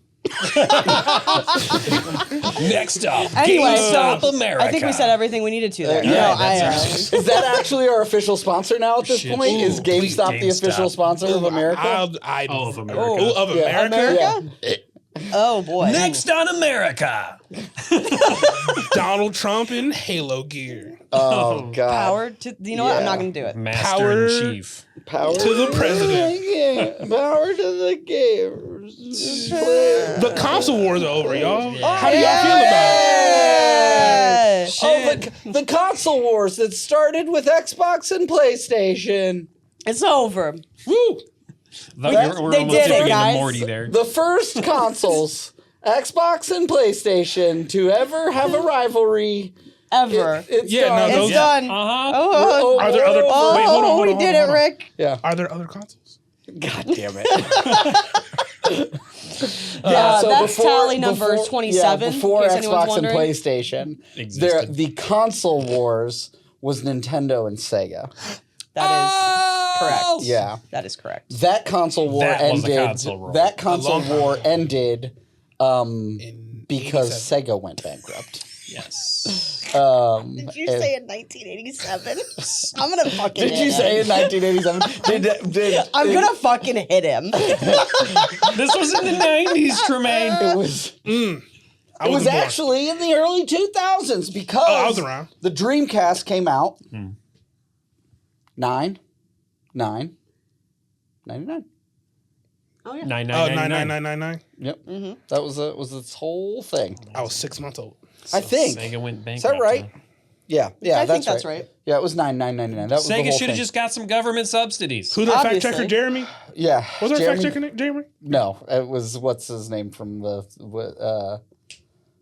Next up, Anyway, GameStop so America. I think we said everything we needed to there. Is that actually our official sponsor now at this Shit. point? Is Ooh, GameStop the GameStop. official sponsor of America? of America. Ooh, of Yeah. America. Oh boy. Next on America. Donald Trump in Halo gear. Oh, God. Power to what? I'm not gonna do it. Master Power in Chief. Power to the president. Power to the game. The console wars are over, y'all. How do y'all feel about it? Oh, the console wars that started with Xbox and PlayStation. It's over. Woo! We're They almost did it, getting guys. to Morty there. The first consoles, Xbox and PlayStation, to ever have a rivalry. Ever. It's Yeah, done. no, those- It's done. Oh, Are there other? Oh, wait, hold on, hold we on, did hold on. it, Rick. Yeah. Are there other consoles? God damn it. That's tally number 27, in before case anyone's Xbox and wondering. PlayStation, Existed. the console wars was Nintendo and Sega. That is correct. Yeah. That is correct. That console war That was a ended. console war. That console long time war ago. ended In because 87. Sega went bankrupt. Yes. Did you say in 1987? I'm gonna fucking Did you say in 1987? I'm gonna fucking hit him. This was in the 90s, Tremaine. It was. I It was wasn't born. actually in the early 2000s because I was around. the Dreamcast came out. 99. Oh yeah. 99999. Yep. That was this whole thing. I was 6 months old. I think. Sega went Is bankrupt. that right? huh? Yeah. Yeah. I think that's right. Yeah, it was 9999. That was the Sega whole should have thing. just got some government subsidies. Who's our fact Obviously. checker? Jeremy? Yeah. Was there a Jeremy- fact checker? Jeremy? No, it was what's his name from the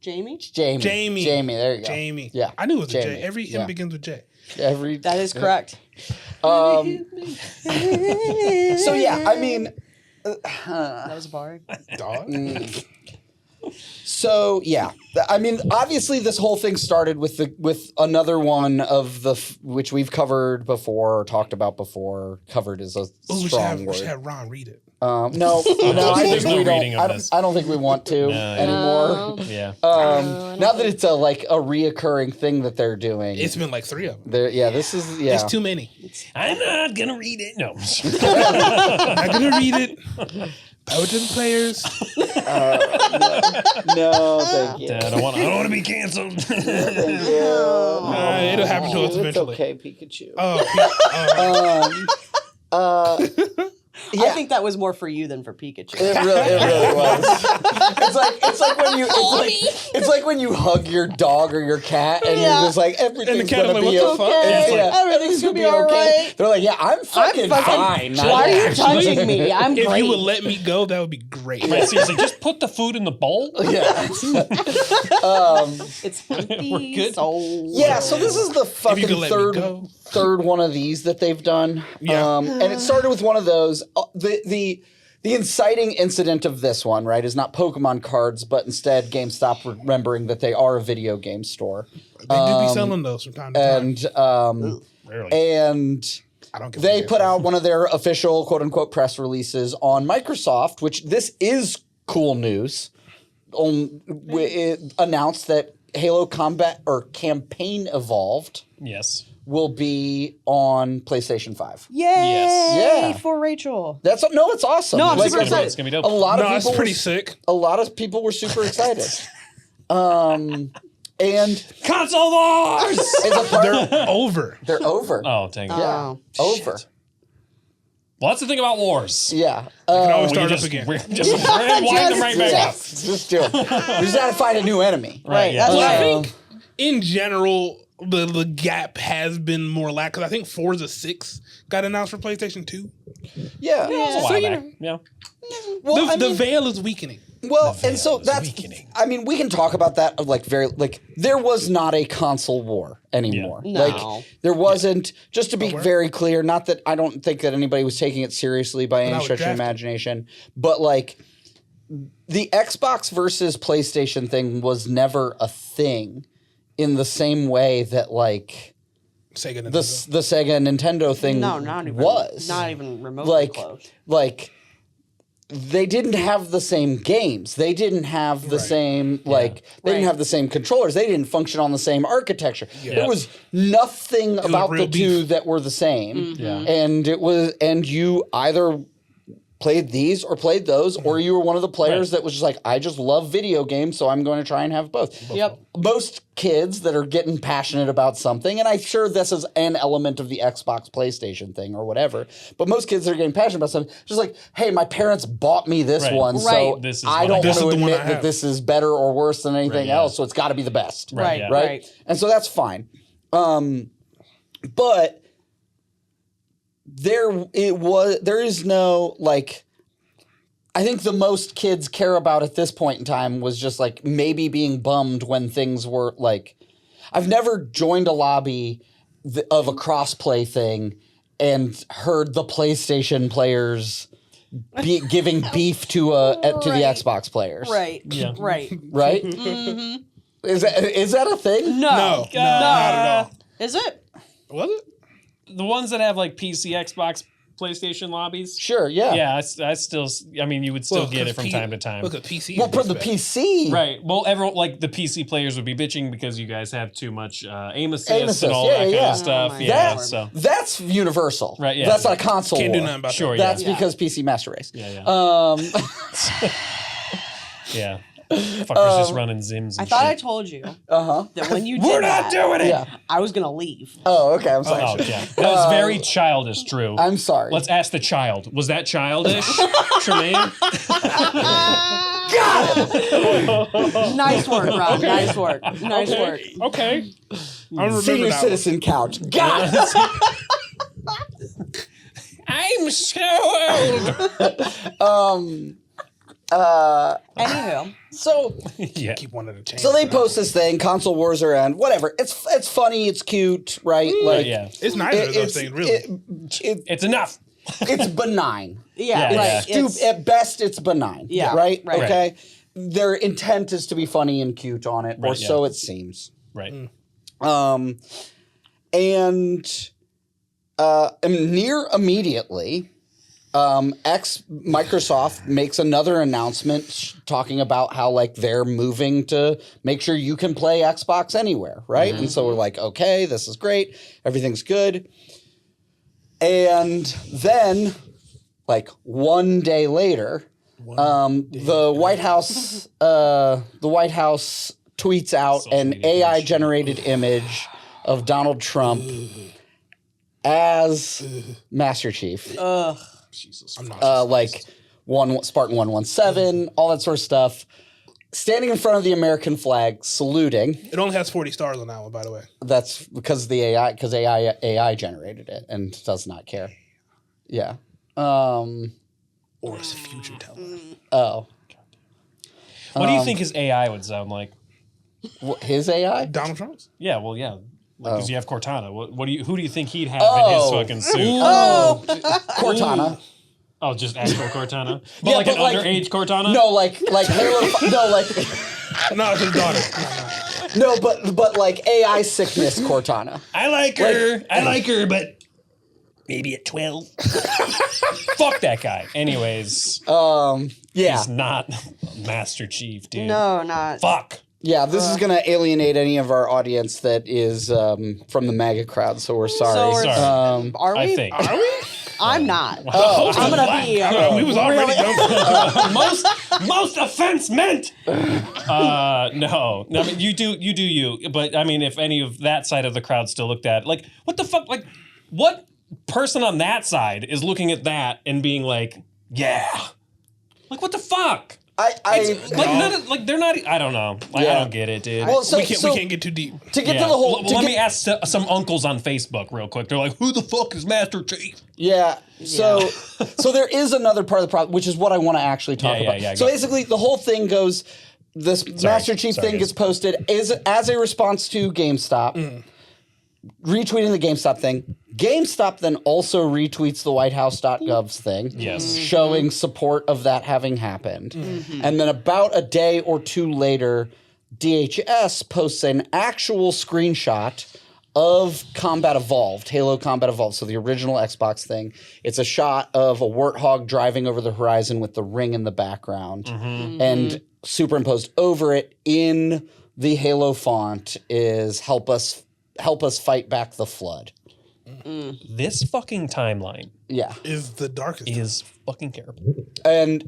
Jamie? Jamie. Jamie. Jamie. There you go. Jamie. Yeah. I knew it was a Jamie. J. Every Yeah. M begins with J. Every That is correct. So yeah, I mean, That was a bar. Dog. so yeah, I mean, obviously this whole thing started with another one of which we've covered before, or talked about before. Covered is a Ooh, we strong should word. have Ron read it. No, I think There's no we reading don't. of this. I don't think we want to anymore. Yeah. Now that it's a reoccurring thing that they're doing. It's been like 3 of them. This is It's too many. I'm not going to read it. No. I'm going to read it. Power to the players. No, thank you. I don't want to be canceled. It'll happen to us It's eventually. okay, Pikachu. I think that was more for you than for Pikachu. It really was. It's like when you hug your dog or your cat and you're just like everything's cat is gonna like, be what the fuck? okay. Yeah. Everything's gonna be all right. They're like, yeah, I'm fucking fine. Why are you touching me? I'm If great. you would let me go, that would be great. Right, seriously, just put the food in the bowl. Yeah. It's empty. We're good. Yeah, so this is the If you could fucking let me go. third one of these that they've done. Yeah. And it started with one of those. The inciting incident of this one, right, is not Pokemon cards, but instead GameStop remembering that they are a video game store. They do be selling those from time to time. And I don't give a they shit. put out one of their official quote unquote press releases on Microsoft, which this is cool news. It announced that Halo Combat or Campaign Evolved Yes. will be on PlayStation 5. Yay! Yeah. For Rachel. It's awesome. No, I'm super I excited. said, It's gonna be dope. A lot of No, people it's pretty were, sick. a lot of people were super excited. And Console wars. as a part, They're over. they're over. Oh, dang it. Yeah, Oh, over. Well, that's the thing about wars. Yeah. Can always We start just, up again. we're just wind them right back up. Just do it. We just gotta find a new enemy. Right. yeah. That's Well, I right. think in general, the gap has been more lack because I think Forza 6 got announced for PlayStation 2. Yeah. It's a So, while you back. know. Yeah. Well, The veil is weakening. well, and so is that's. weakening. I mean, we can talk about that. There was not a console war anymore. Yeah. No. Like there wasn't. Just to be very clear, not that I don't think that anybody was taking it seriously by I any was stretch of drafted. imagination, but like the Xbox versus PlayStation thing was never a thing in the same way that like Sega the Nintendo. the Sega Nintendo thing No, not even. was Not even remotely like close. like they didn't have the same games. They didn't have the same they didn't have the same controllers. They didn't function on the same architecture. There was nothing about real the two beef. that were the same. Yeah. And you either played these or played those, or you were one of the players that was just like, I just love video games, so I'm going to try and have both. Yep. Most kids that are getting passionate about something, and I'm sure this is an element of the Xbox PlayStation thing or whatever, but most kids that are getting passionate about something, just like, hey, my parents bought me this one, so I don't want to admit that this is better or worse than anything else, so it's got to be the best. Right. And so that's fine. But there is no, like, I think the most kids care about at this point in time was just like maybe being bummed when things were like, I've never joined a lobby of a crossplay thing and heard the PlayStation players giving beef to the Xbox players. Right. Yeah. Right. Right? Mm-hmm. Is that a thing? No, not at all. Is it? Was it? The ones that have like PC, Xbox, PlayStation lobbies. Sure, yeah. Yeah, I still. I mean, you would still get it from time to time. Look at PC. Well, for the PC. Right. Well, everyone, like the PC players would be bitching because you guys have too much aim assist and all that kind of stuff. God. That's universal. Right, yeah. That's not a console Can't do war. nothing about Sure, that. That's because PC Master Race. Yeah. Yeah. Fuckers just running Zims and I thought I shit. told you that when you did We're not doing it! Yeah. I was going to leave. Oh, okay. I'm sorry. Oh, yeah. That was very childish, Drew. I'm sorry. Let's ask the child. Was that childish, Tremaine? Nice work, Rob. Nice work. Nice work. Okay. I remember Senior that citizen couch. Got it. I'm so old. Anywho. So Yeah. Keep wanting to change. so they post this thing, console wars are end, whatever. It's funny, it's cute, right? Like Yeah. It's neither of those things, really. It's enough. It's benign. Yeah, Yeah, right. yeah. At best, it's benign. Yeah, Right? right. Okay. Their intent is to be funny and cute on it, or Right, yeah. so it seems. Right. And near immediately, Microsoft makes another announcement talking about how like they're moving to make sure you can play Xbox anywhere, right? And so we're like, okay, this is great, everything's good. And then, like one day later, the White House tweets out an AI-generated image of Donald Trump as Master Chief. Jesus. Like Spartan 117, all that sort of stuff. Standing in front of the American flag, saluting. It only has 40 stars on that one, by the way. That's because the AI generated it and does not care. Yeah. Or it's future telling. Oh. What do you think his AI would sound like? His AI? Donald Trump's? Yeah, well, yeah. Because you have Cortana. Who do you think he'd have in his fucking suit? Oh, Cortana. Oh, just actual Cortana? But Yeah, like but an underage Cortana? No, like Halo. No, like No, it's his daughter. no, but like AI sickness Cortana. I like her. I like her, but maybe at 12. Fuck that guy. Anyways, Yeah. he's not Master Chief, dude. No, not. Fuck. Yeah, this is going to alienate any of our audience that is from the MAGA crowd, so we're sorry. Sorry. Are we? I think. Are we? I'm not. Oh, I'm going to be. we was already done. most offense meant. No. I mean, you do you. But I mean, if any of that side of the crowd still looked at, like, what the fuck? Like, what person on that side is looking at that and being like, yeah, like, what the fuck? They're not. I don't know. Like, I don't get it, dude. Well, we can't get too deep. To get to the whole. Let me ask some uncles on Facebook real quick. They're like, "Who the fuck is Master Chief?" Yeah. So there is another part of the problem, which is what I want to actually talk about. Yeah, so basically, the whole thing goes. This Master Chief thing gets posted as a response to GameStop. Retweeting the GameStop thing. GameStop then also retweets the WhiteHouse.gov's thing, showing support of that having happened. And then about a day or two later, DHS posts an actual screenshot of Combat Evolved, Halo Combat Evolved, so the original Xbox thing. It's a shot of a warthog driving over the horizon with the ring in the background. And superimposed over it in the Halo font is help us fight back the flood. This fucking timeline is the darkest. Is fucking terrible. And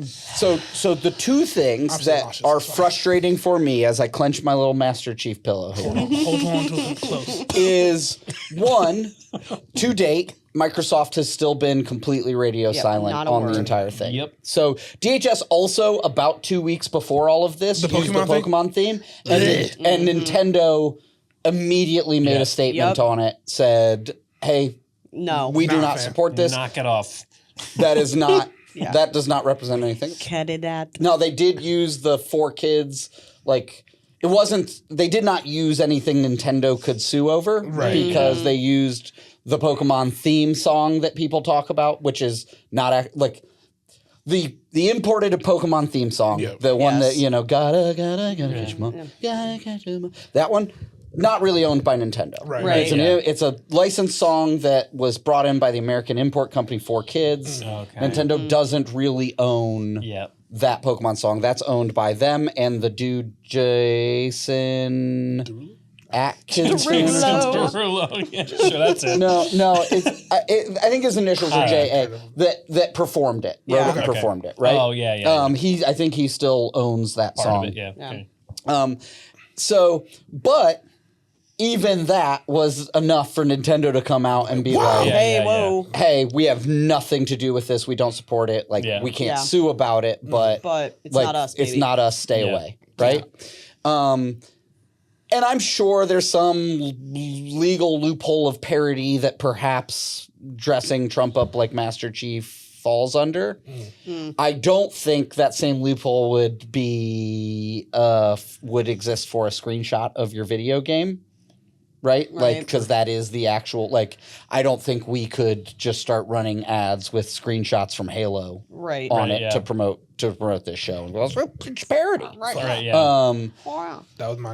so the two things that are frustrating for me as I clench my little Master Chief pillow here Hold on to it close. is one, to date, Microsoft has still been completely radio silent on the entire thing. Yep. So DHS also, about 2 weeks before all of this, used the Pokemon theme. And Nintendo immediately made a statement on it, said, hey, no, we do not support this. Knock it off. That is not, that does not represent anything. Cut it out. No, they did use the 4Kids, like, it wasn't, they did not use anything Nintendo could sue over. Right. Because they used the Pokemon theme song that people talk about, which is not, like, the imported Pokemon theme song, the one that, you know, gotta catch 'em all, gotta catch 'em all. That one, not really owned by Nintendo. Right. It's a licensed song that was brought in by the American import company 4Kids. Okay. Nintendo doesn't really own that Pokemon song. That's owned by them and the dude Jason Atkinson. Derulo. Yeah, sure, that's it. No, I think his initials are J.A. That performed it. Wrote it and performed it, right? Oh, yeah. I think he still owns that Part song. of it, yeah. Okay. So, but even that was enough for Nintendo to come out and be like, hey, we have nothing to do with this. We don't support it. Like, we can't sue about it, but it's like, not us, baby. It's not us. Stay away, right? And I'm sure there's some legal loophole of parody that perhaps dressing Trump up like Master Chief falls under. I don't think that same loophole would be would exist for a screenshot of your video game. Right? Like, because that is the actual, like, I don't think we could just start running ads with screenshots from Halo on it to promote this show. And go, it's parody. That was my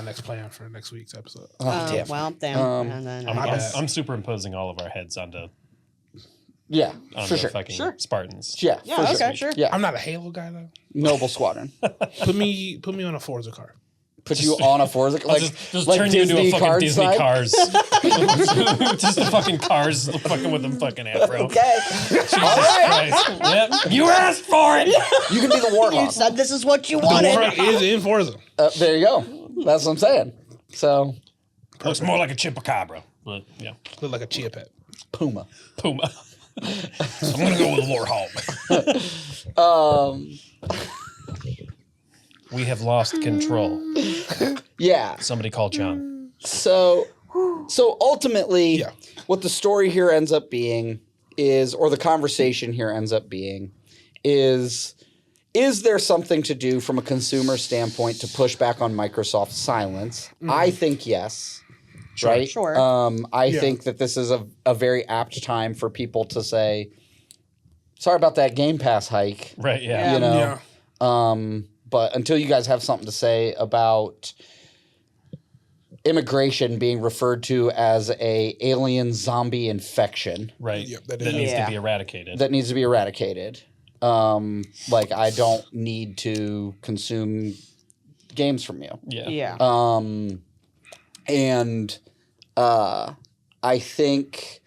next plan for next week's episode. Well, damn. I'm superimposing all of our heads onto for sure. Fucking Spartans. Yeah, for sure. Yeah. I'm not a Halo guy, though. Noble Squadron. Put me on a Forza car. Put you on a Forza, like just like turn Disney you into a fucking Disney side? Cars. Just the fucking cars, fucking with them fucking afro. Okay, all right. Yep. You asked for it. You can be the Warhawk. You said this is what you The wanted. Warhawk is in Forza. There you go. That's what I'm saying. So looks more like a chupacabra. But Look like a chia pet. Puma. I'm gonna go with Warhawk. We have lost control. Yeah. Somebody call John. So ultimately, what the story here ends up being is, or the conversation here ends up being, is there something to do from a consumer standpoint to push back on Microsoft's silence? I think yes. Right? Sure. I think that this is a very apt time for people to say, sorry about that Game Pass hike. Right, yeah. You know? But until you guys have something to say about immigration being referred to as a alien zombie infection. Right. That needs to be eradicated. That needs to be eradicated. Like, I don't need to consume games from you. Yeah. And I think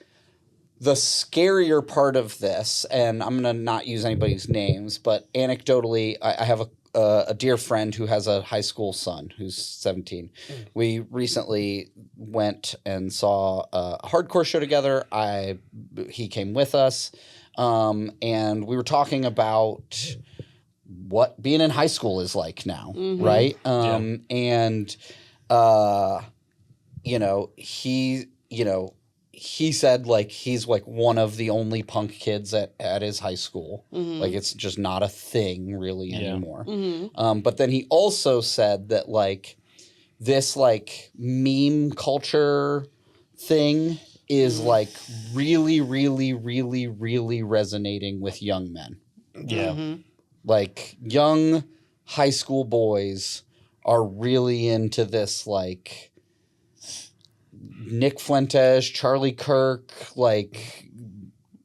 the scarier part of this, and I'm going to not use anybody's names, but anecdotally, I have a dear friend who has a high school son who's 17. We recently went and saw a hardcore show together. He came with us, and we were talking about what being in high school is like now, right? And he said, like, he's like one of the only punk kids at his high school. Like, it's just not a thing really anymore. But then he also said that, like, this, like, meme culture thing is, like, really, really, really, really resonating with young men. Like, young high school boys are really into this, like, Nick Fuentes, Charlie Kirk, like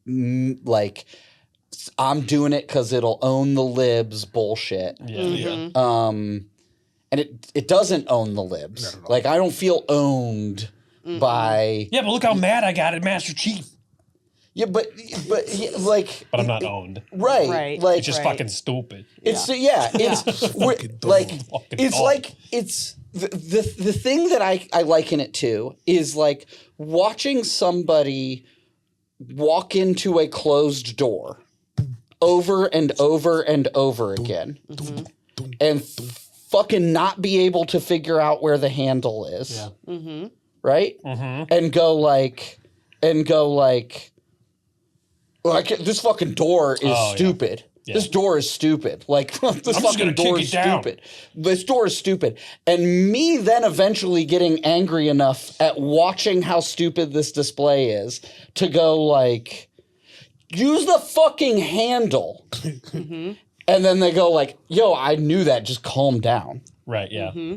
I'm doing it because it'll own the libs bullshit. And it doesn't own the libs. Like, I don't feel owned by... Yeah, but look how mad I got at Master Chief. Yeah, but like... But I'm not owned. Right. Like, It's just fucking stupid. It's the thing that I liken it to is like watching somebody walk into a closed door over and over and over again and fucking not be able to figure out where the handle is. Yeah. Right? And go like this fucking door is stupid. Yeah. This door is stupid. Like, this fucking door is stupid. This door is stupid. And me then eventually getting angry enough at watching how stupid this display is to go like, use the fucking handle. And then they go like, yo, I knew that. Just calm down. Right, yeah.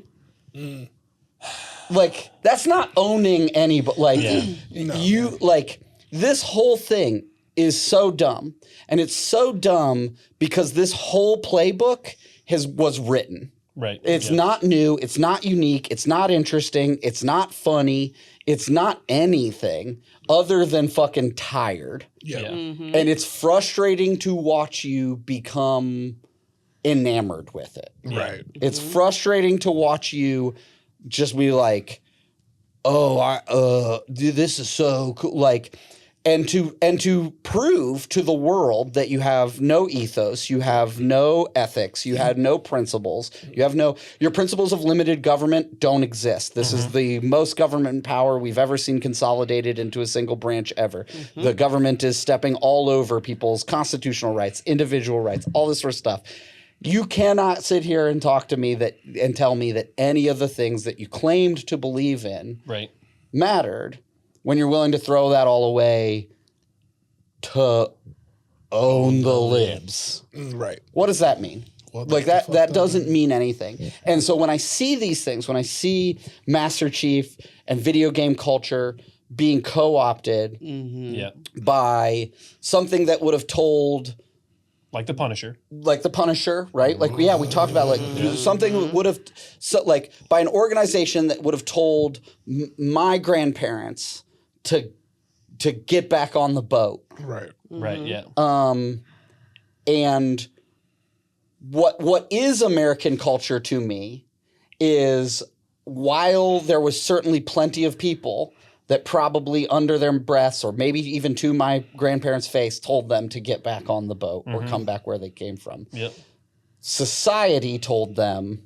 Like, that's not owning anybody. Like, like, this whole thing is so dumb. And it's so dumb because this whole playbook was written. Right. It's not new. It's not unique. It's not interesting. It's not funny. It's not anything other than fucking tired. Yeah. And it's frustrating to watch you become enamored with it. Right. It's frustrating to watch you just be like, oh, dude, this is so cool. Like, and to prove to the world that you have no ethos, you have no ethics, you have no principles, your principles of limited government don't exist. This is the most government power we've ever seen consolidated into a single branch ever. The government is stepping all over people's constitutional rights, individual rights, all this sort of stuff. You cannot sit here and talk to me and tell me that any of the things that you claimed to believe in mattered when you're willing to throw that all away to own the libs. Right. What does that mean? Well, like that doesn't mean anything. Yeah. And so when I see these things, when I see Master Chief and video game culture being co-opted by something that would have told... Like the Punisher. Right? Like, yeah, we talked about something that would have... like, by an organization that would have told my grandparents to get back on the boat. Right. Right, yeah. And what is American culture to me is while there was certainly plenty of people that probably under their breaths or maybe even to my grandparents' face told them to get back on the boat or come back where they came from. Yep. Society told them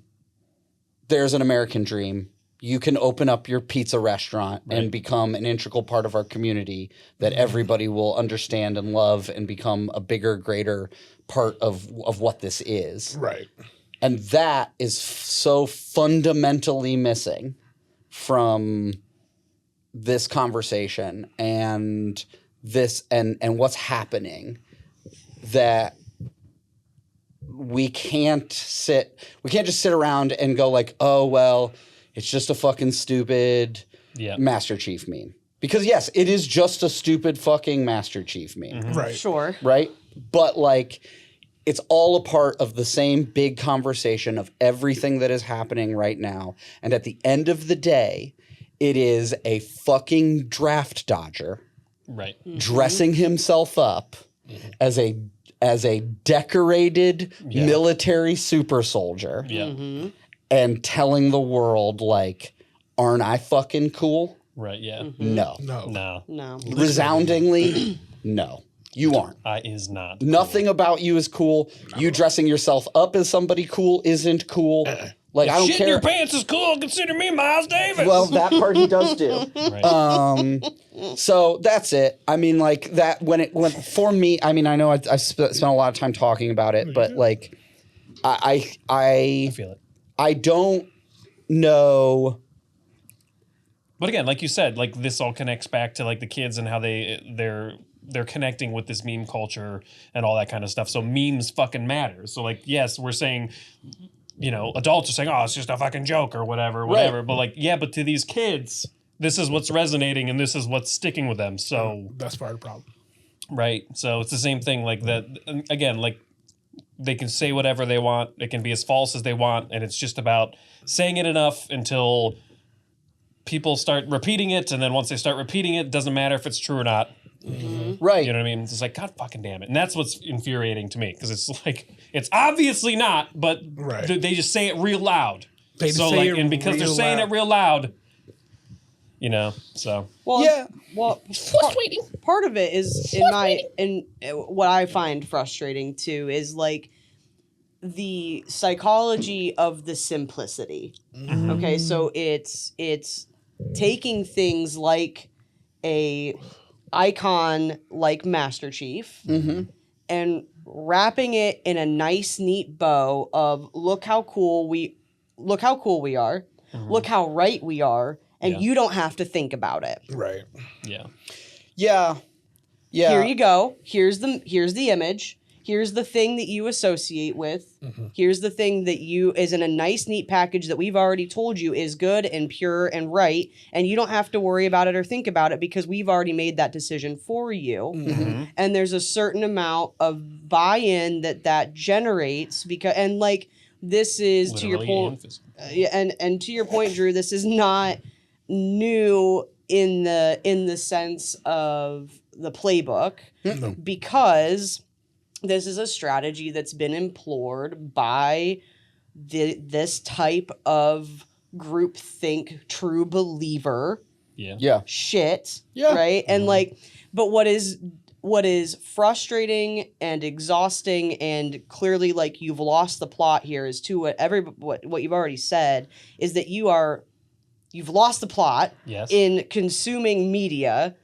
there's an American dream. You can open up your pizza restaurant and become an integral part of our community that everybody will understand and love and become a bigger, greater part of what this is. Right. And that is so fundamentally missing from this conversation and this and what's happening that we can't just sit around and go like, oh, well, it's just a fucking stupid Master Chief meme. Because, yes, it is just a stupid fucking Master Chief meme. Right. Sure. Right? But, like, it's all a part of the same big conversation of everything that is happening right now. And at the end of the day, it is a fucking draft dodger dressing himself up as a decorated military super soldier. And telling the world, like, aren't I fucking cool? Right, yeah. No. Resoundingly, no. You aren't. I is not. Nothing about you is cool. You dressing yourself up as somebody cool isn't cool. Like, I don't care. Shitting your pants is cool. Consider me Miles Davis. Well, that part he does do. So that's it. I mean, like, that for me, I mean, I know I spent a lot of time talking about it, but, like, I feel it. I don't know. But again, like you said, like this all connects back to like the kids and how they're connecting with this meme culture and all that kind of stuff. So memes fucking matter. So like, yes, we're saying, you know, adults are saying, oh, it's just a fucking joke or whatever. But like, yeah, but to these kids, this is what's resonating and this is what's sticking with them. So that's part of the problem. Right. So it's the same thing. Like that, again, like, they can say whatever they want. It can be as false as they want. And it's just about saying it enough until people start repeating it, and then once they start repeating it, it doesn't matter if it's true or not. Right. You know what I mean? It's like, God fucking damn it. And that's what's infuriating to me, because it's like, it's obviously not, but they just say it real loud. And because they're saying it real loud, you know, so. Well, yeah. Well, frustrating. Part of it is what I find frustrating too is like the psychology of the simplicity. Mm-hmm. Okay, so it's taking things like a icon like Master Chief and wrapping it in a nice, neat bow of look how cool we are, look how right we are, and you don't have to think about it. Right. Yeah. Yeah. Yeah. Here you go. Here's the image. Here's the thing that you associate with. Mm-hmm. Here's the thing that you is in a nice, neat package that we've already told you is good and pure and right. And you don't have to worry about it or think about it because we've already made that decision for you. Mm-hmm. And there's a certain amount of buy-in that generates this is literally, to your point. And to your point, Drew, this is not new in the sense of the playbook because this is a strategy that's been implored by this type of groupthink true believer shit, right? And but what is frustrating and exhausting and clearly like you've lost the plot here is to what you've already said is that you've lost the plot in consuming media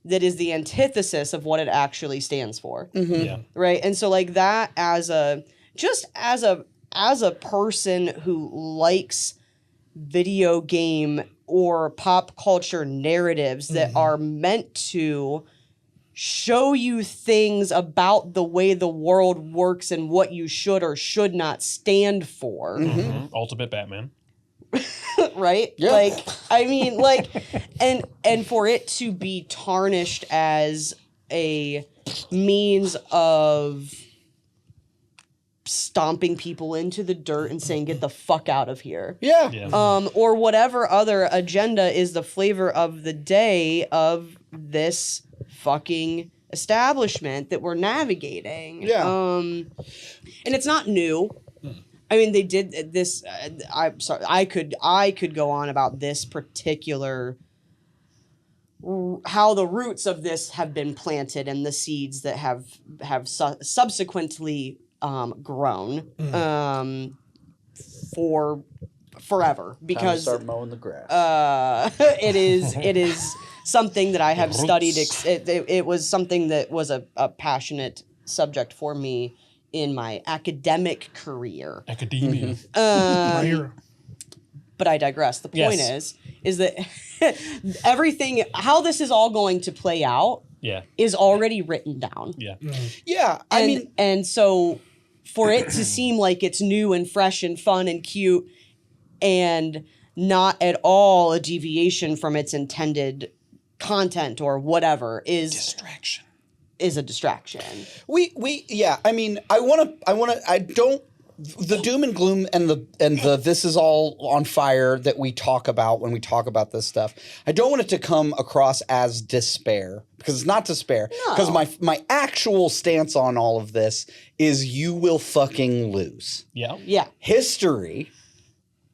that is the antithesis of what it actually stands for. Mm-hmm. Yeah. Right. And so like that as a person who likes video game or pop culture narratives that are meant to show you things about the way the world works and what you should or should not stand for. Mm-hmm. Ultimate Batman. Right? Yeah. Like, I mean, like, and for it to be tarnished as a means of stomping people into the dirt and saying, get the fuck out of here. Yeah. Or whatever other agenda is the flavor of the day of this fucking establishment that we're navigating. Yeah. And it's not new. I mean, they did this. I'm sorry. I could go on about this particular, how the roots of this have been planted and the seeds that have subsequently grown for forever. Because time to start mowing the grass. It is something that I have studied. It was something that was a passionate subject for me in my academic career. Academia. But I digress. The point is that everything, how this is all going to play out is already written down. Yeah. Yeah. And so for it to seem like it's new and fresh and fun and cute and not at all a deviation from its intended content or whatever is a distraction. The doom and gloom and the this is all on fire that we talk about when we talk about this stuff. I don't want it to come across as despair because it's not despair. Because my actual stance on all of this is you will fucking lose. Yeah. Yeah. History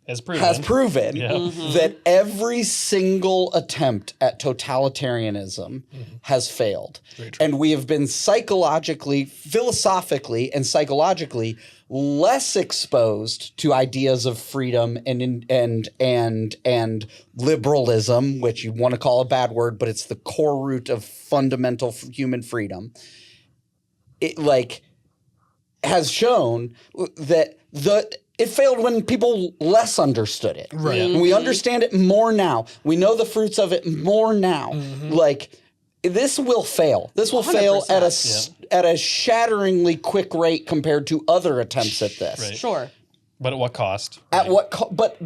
has proven Mm-hmm. that every single attempt at totalitarianism has failed. And we have been philosophically and psychologically less exposed to ideas of freedom and liberalism, which you want to call a bad word, but it's the core root of fundamental human freedom. It has shown that it failed when people less understood it. Right. And we understand it more now. We know the fruits of it more now. This will fail. This will fail at a shatteringly quick rate compared to other attempts at this. Right. Sure. But at what cost? At what but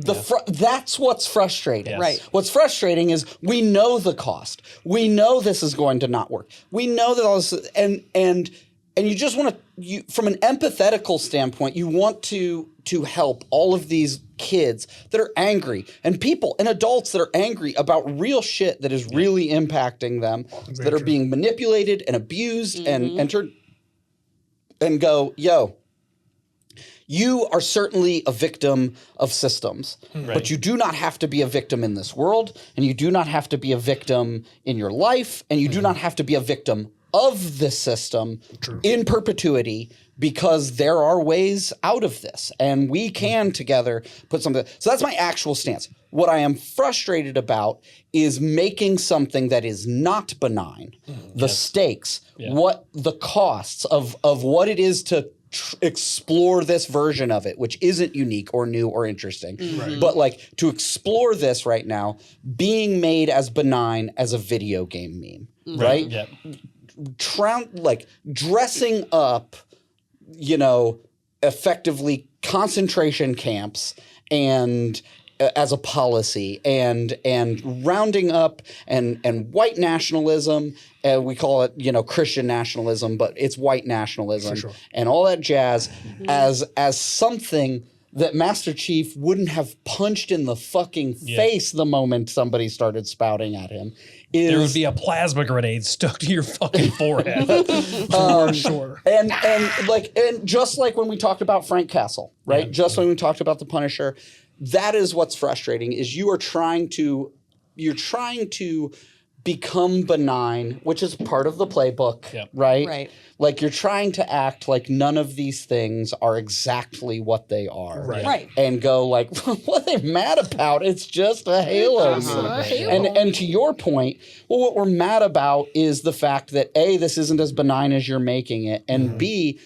that's what's frustrating. Yes. Right. What's frustrating is we know the cost. We know this is going to not work. We know that all this and and you just want to, from an empathetical standpoint, you want to help all of these kids that are angry and people and adults that are angry about real shit that is really impacting them, that are being manipulated and abused and entered, and go, yo, you are certainly a victim of systems, but you do not have to be a victim in this world, and you do not have to be a victim in your life, and you do not have to be a victim of this system in perpetuity, because there are ways out of this, and we can together put something. So that's my actual stance. What I am frustrated about is making something that is not benign, the stakes, what the costs of what it is to explore this version of it, which isn't unique or new or interesting, but like to explore this right now, being made as benign as a video game meme, right? Like dressing up, you know, effectively concentration camps and as a policy, and rounding up and white nationalism, we call it, you know, Christian nationalism, but it's white nationalism and all that jazz as something that Master Chief wouldn't have punched in the fucking face the moment somebody started spouting at him. There would be a plasma grenade stuck to your fucking forehead. For sure. And just like when we talked about Frank Castle, right? Just when we talked about the Punisher, that is what's frustrating, is you're trying to become benign, which is part of the playbook, right? Right. Like you're trying to act like none of these things are exactly what they are. Right. And go like, what are they mad about? It's just a Halo game. And to your point, well, what we're mad about is the fact that A, this isn't as benign as you're making it, and B,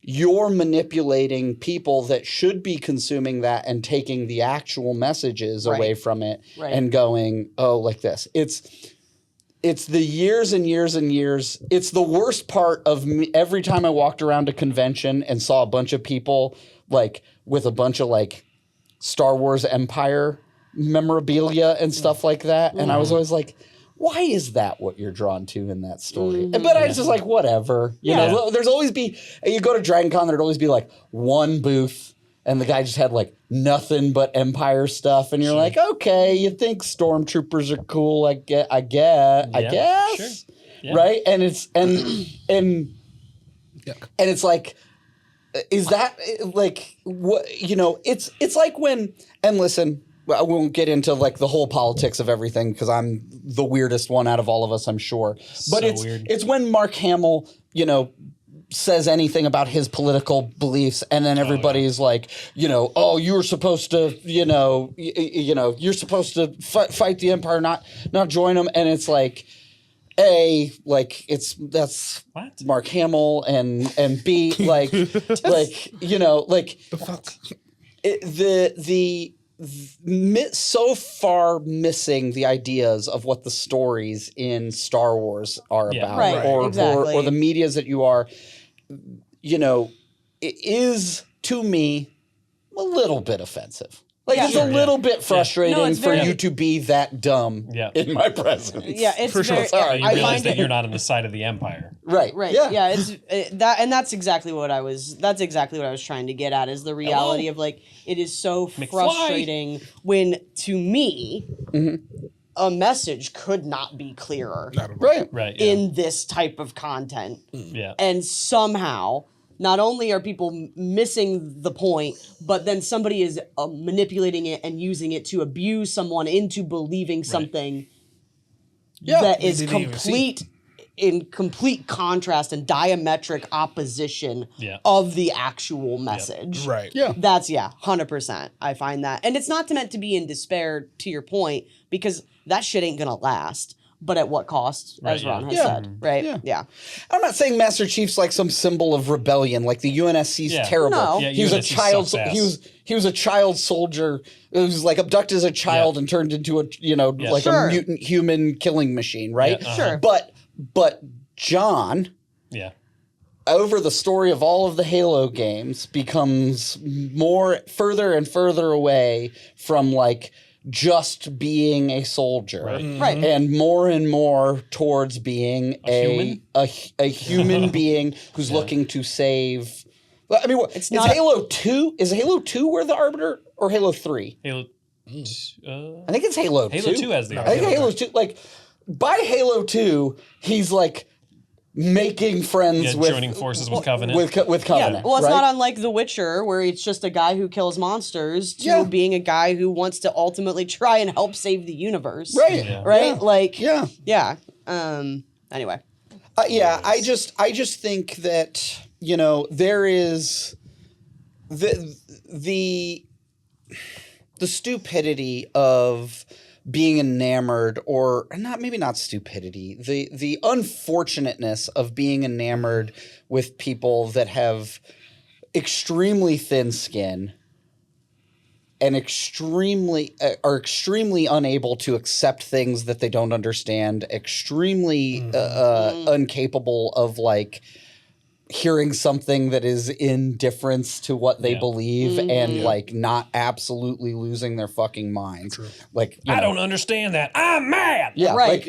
you're manipulating people that should be consuming that and taking the actual messages away from it and going, oh, like this. It's the years and years and years. It's the worst part of me. Every time I walked around a convention and saw a bunch of people like with a bunch of like Star Wars Empire memorabilia and stuff like that. And I was always like, why is that what you're drawn to in that story? But I was just like, whatever. You know, there's always be, you go to Dragon Con, there'd always be like one booth and the guy just had like nothing but Empire stuff. And you're like, okay, you think stormtroopers are cool. I guess. Sure. Right. And it's, and it's like, is that like what, you know, it's like when, and listen, I won't get into like the whole politics of everything because I'm the weirdest one out of all of us, I'm sure. But it's when Mark Hamill, you know, says anything about his political beliefs, and then everybody's like, you know, oh, you were supposed to, you know, you're supposed to fight the Empire, not join them, and it's like, A, like that's what? Mark Hamill, and B, like, like, you know, like so far missing the ideas of what the stories in Star Wars are about, or the medias that you are, you know, it is to me a little bit offensive. Like it's a little bit frustrating for you to be that dumb in my presence. Yeah, it's for very, sure. Sorry, you realize that you're not on the side of the Empire. Right. Yeah, that's exactly what I was trying to get at, is the reality of like, it is so frustrating when, to me, a message could not be clearer. Right. In this type of content. Yeah. And somehow, not only are people missing the point, but then somebody is manipulating it and using it to abuse someone into believing something that is in complete contrast and diametric opposition of the actual message. Right. Yeah. That's 100%. I find that. And it's not meant to be in despair, to your point, because that shit ain't gonna last. But at what cost, as Ron has said, right? Yeah. I'm not saying Master Chief's like some symbol of rebellion, like the UNSC's terrible. No. Yeah, he was a child. He was a child soldier. It was like abducted as a child and turned into a a mutant human killing machine, right? Yeah, Sure. But John, over the story of all of the Halo games, becomes further and further away from like just being a soldier, Right. and more towards being a human being who's looking to save. I mean, It's is not Halo 2? Is Halo 2 where the Arbiter, or Halo 3? Halo. I think it's Halo 2. Halo 2 has the I think Arbiter. Halo 2. Like by Halo 2, he's like making friends with joining forces with Covenant. with Covenant. Yeah. Well, it's right? not unlike The Witcher, where it's just a guy who kills monsters to being a guy who wants to ultimately try and help save the universe. Right. Yeah. Right. Yeah. Like. Yeah. Yeah. Anyway. I just think that, you know, there is the stupidity of being enamored, or not stupidity, the unfortunateness of being enamored with people that have extremely thin skin and are extremely unable to accept things that they don't understand, extremely incapable of like hearing something that is in difference to what they believe, and like not absolutely losing their fucking mind. Like, I don't understand that. I'm mad. Yeah, Right,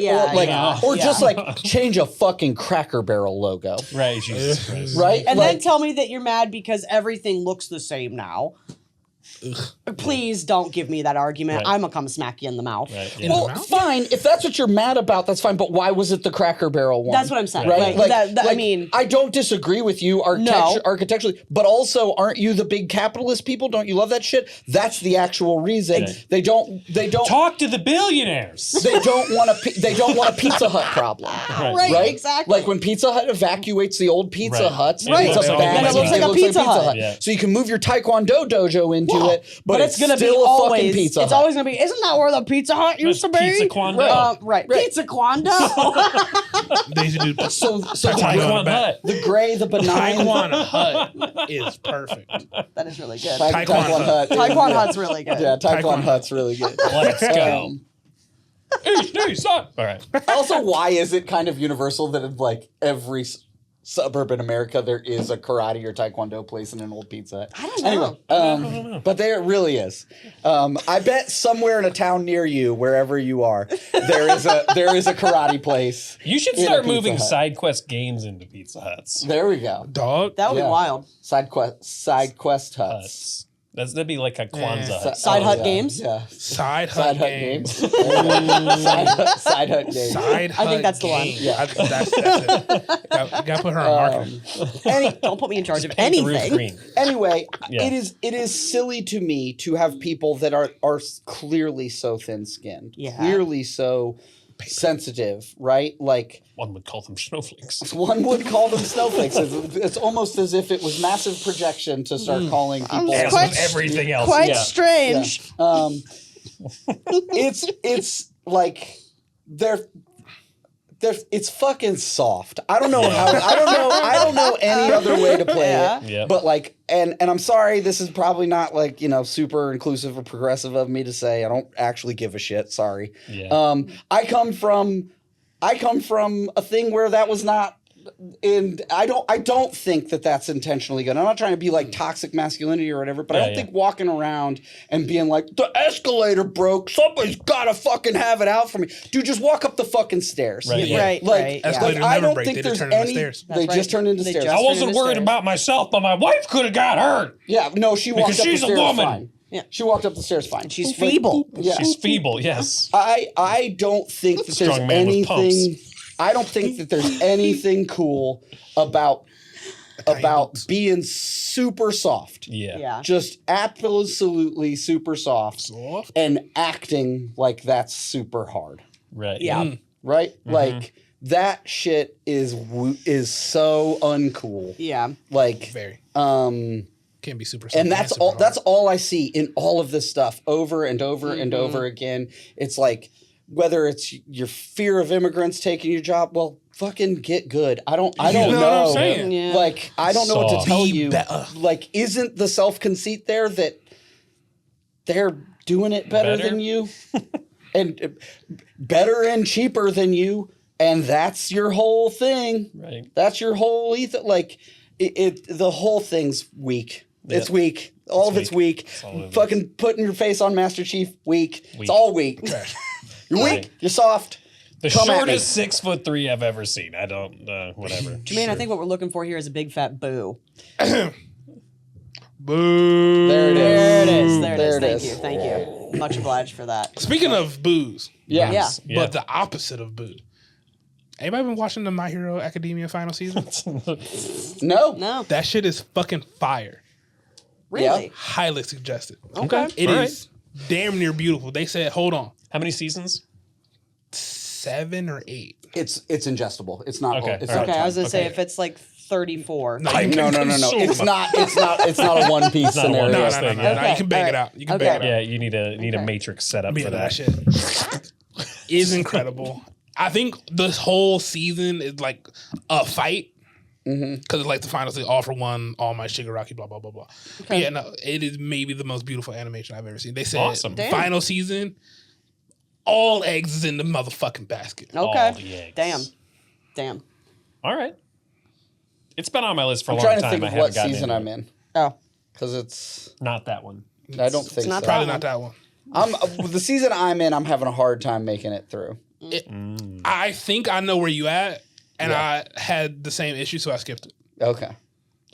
or just like change a fucking Cracker Barrel logo, Right. Jesus Christ. right? And like, then tell me that you're mad because everything looks the same now. Please don't give me that argument. Right. I'm gonna come smack you in the mouth. Right. well, fine. If that's what you're mad about, that's fine. But why was it the Cracker Barrel one? That's what I'm saying. Right? Like, I mean, I don't disagree with you architecturally, but also, aren't you the big capitalist people? Don't you love that shit? That's the actual reason they don't Talk to the billionaires. they don't want a Pizza Hut problem. right, exactly. Like when Pizza Hut evacuates the old Pizza Right. Huts, Right. it's a Then bad it looks thing. like a Pizza Hut. Yeah. So you can move your Taekwondo dojo into it, but it's gonna still be a always. fucking Pizza Hut. It's always gonna be. Isn't that where the Pizza Hut used to be? Pizza Quando. Right. Pizza Quando. They should do So Taekwondo Hut. the gray, the benign. Taekwondo Hut is perfect. That is really good. Taekwondo Hut. Taekwondo Hut's really good. Yeah, Taekwondo Taekwondo. Hut's really good. Let's go. Hey, son. All right. Also, why is it kind of universal that in like every suburb in America there is a karate or taekwondo place in an old Pizza Hut? I don't know. Anyway, but there really is. I bet somewhere in a town near you, wherever you are, there is a karate place. You should in a start Pizza moving Hut. side quest games into Pizza Huts. There we go. Dog. That would Yeah. be wild. Side quest huts. That'd be like a Kwanzaa Hut. Side Hut yeah. games? Yeah. Side Side Hut Hut games. games. Side Hut games. Side I think Hut that's the one. games. Yeah, that's it. Gotta put her on marker. Don't put me in charge of Paint the roof anything. green. Anyway, Yeah. it is silly to me to have people that are clearly so thin-skinned, Yeah. clearly so sensitive, right? Like One would call them snowflakes. one would call them snowflakes. It's almost as if it was massive projection to start calling people. As Quite- with everything else. Quite yeah. strange. It's like they're it's fucking soft. I don't know how. I don't know any other way to play it. Yeah. But like, and I'm sorry, this is probably not like, you know, super inclusive or progressive of me to say. I don't actually give a shit. Sorry. Yeah. I come from a thing where that was not. And I don't think that that's intentionally good. I'm not trying to be like toxic masculinity or whatever, but I don't think walking around and being like, the escalator broke, somebody's gotta fucking have it out for me. Dude, just walk up the fucking stairs. Right, yeah. Right, Like, right. Escalators I never don't break, think they there's just turn into any. stairs. They That's just right. turn into They stairs. just I turn wasn't into worried stairs. about myself, but my wife could have got hurt. Yeah, no, she walked Because up the she's a stairs woman. fine. Yeah. She walked up the stairs fine. She's Like, feeble. Yeah. She's feeble, yes. I don't think that there's Strong man with anything. I don't think that there's anything cool about being super soft. Yeah. Yeah. Just absolutely super soft. And acting like that's super hard. Right. Yeah. Right? Mm-hmm. Like that shit is so uncool. Yeah. Like Very. Can't be super. and that's super all hard. that's all I see in all of this stuff over and over and Mm-hmm. over again. It's like whether it's your fear of immigrants taking your job, well, fucking get good. I don't know know. what I'm saying? Yeah. Like I don't know what to Soft. tell Be you. better. Like isn't the self-conceit there that they're doing it better Better? than you? And better and cheaper than you, and that's your whole thing. Right. That's your whole ethos. Like the whole thing's weak. It's weak. All of it's weak. Fucking putting your face on Master Chief, weak. It's all weak. You're weak. You're soft. The shortest 6'3" I've ever seen. I don't, whatever. Jermaine, I think what we're looking for here is a big fat boo. Boo. There it is. There it is. Thank you. Much obliged for that. Speaking of boos. Yeah. But the opposite of boo. Anybody been watching the My Hero Academia final season? No. That shit is fucking fire. Really? Yeah. Highly suggested. Okay. It is damn near beautiful. They said, hold on. How many seasons? 7 or 8. It's ingestible. It's not. Okay. It's All not Okay, I was gonna say if it's like 34. No, No. It's not. It's not a One Piece not a scenario. One No, Piece no. thing, You can bang it out. You can bang it out. Yeah, you need a matrix setup Yeah, for that that. shit is incredible. I think this whole season is like a fight. Because it's like the finals, they all for one, all my Shigaraki, blah, blah, blah, blah. But yeah, no, it is maybe the most beautiful animation I've ever seen. They said Awesome. final season, all eggs is in the motherfucking basket. Okay. All the eggs. Damn. All right. It's been on my list for a I'm long trying time. to think I of haven't what gotten season into I'm it. in Oh. because it's. Not that one. I don't think not so. Probably that not that one. The season I'm in, I'm having a hard time making it through. I think I know where you at, and Yeah. I had the same issue, so I skipped it. Okay.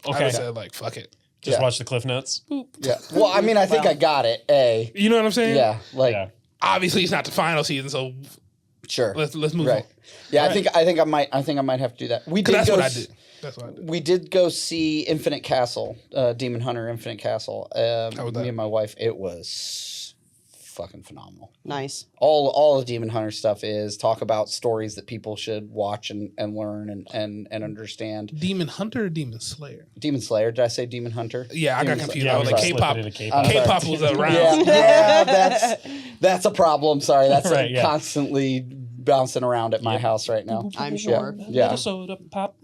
I Okay. said, like, fuck it. Just Yeah. watch the Cliff Notes. Yeah. Well, I mean, I think I got it. You know what I'm saying? Yeah. Like. Yeah. Obviously, it's not the final season, so Sure. let's move Right. on. Yeah. I think I might have to do that. We did. That's go what I did. That's what I did. We did go see Infinite Castle, Demon Hunter Infinite Castle. was that? Me and my wife. It was fucking phenomenal. Nice. All of Demon Hunter stuff is talk about stories that people should watch and learn and understand. Demon Hunter or Demon Slayer? Demon Slayer. Did I say Demon Hunter? Yeah, I got Demon confused. Slayer. I was like, Split K-pop. it into K-pop. K-pop was around. Yeah, that's a problem. Sorry, that's Right, yeah. constantly bouncing around at my house right now. I'm sure. Yeah. Soda pop.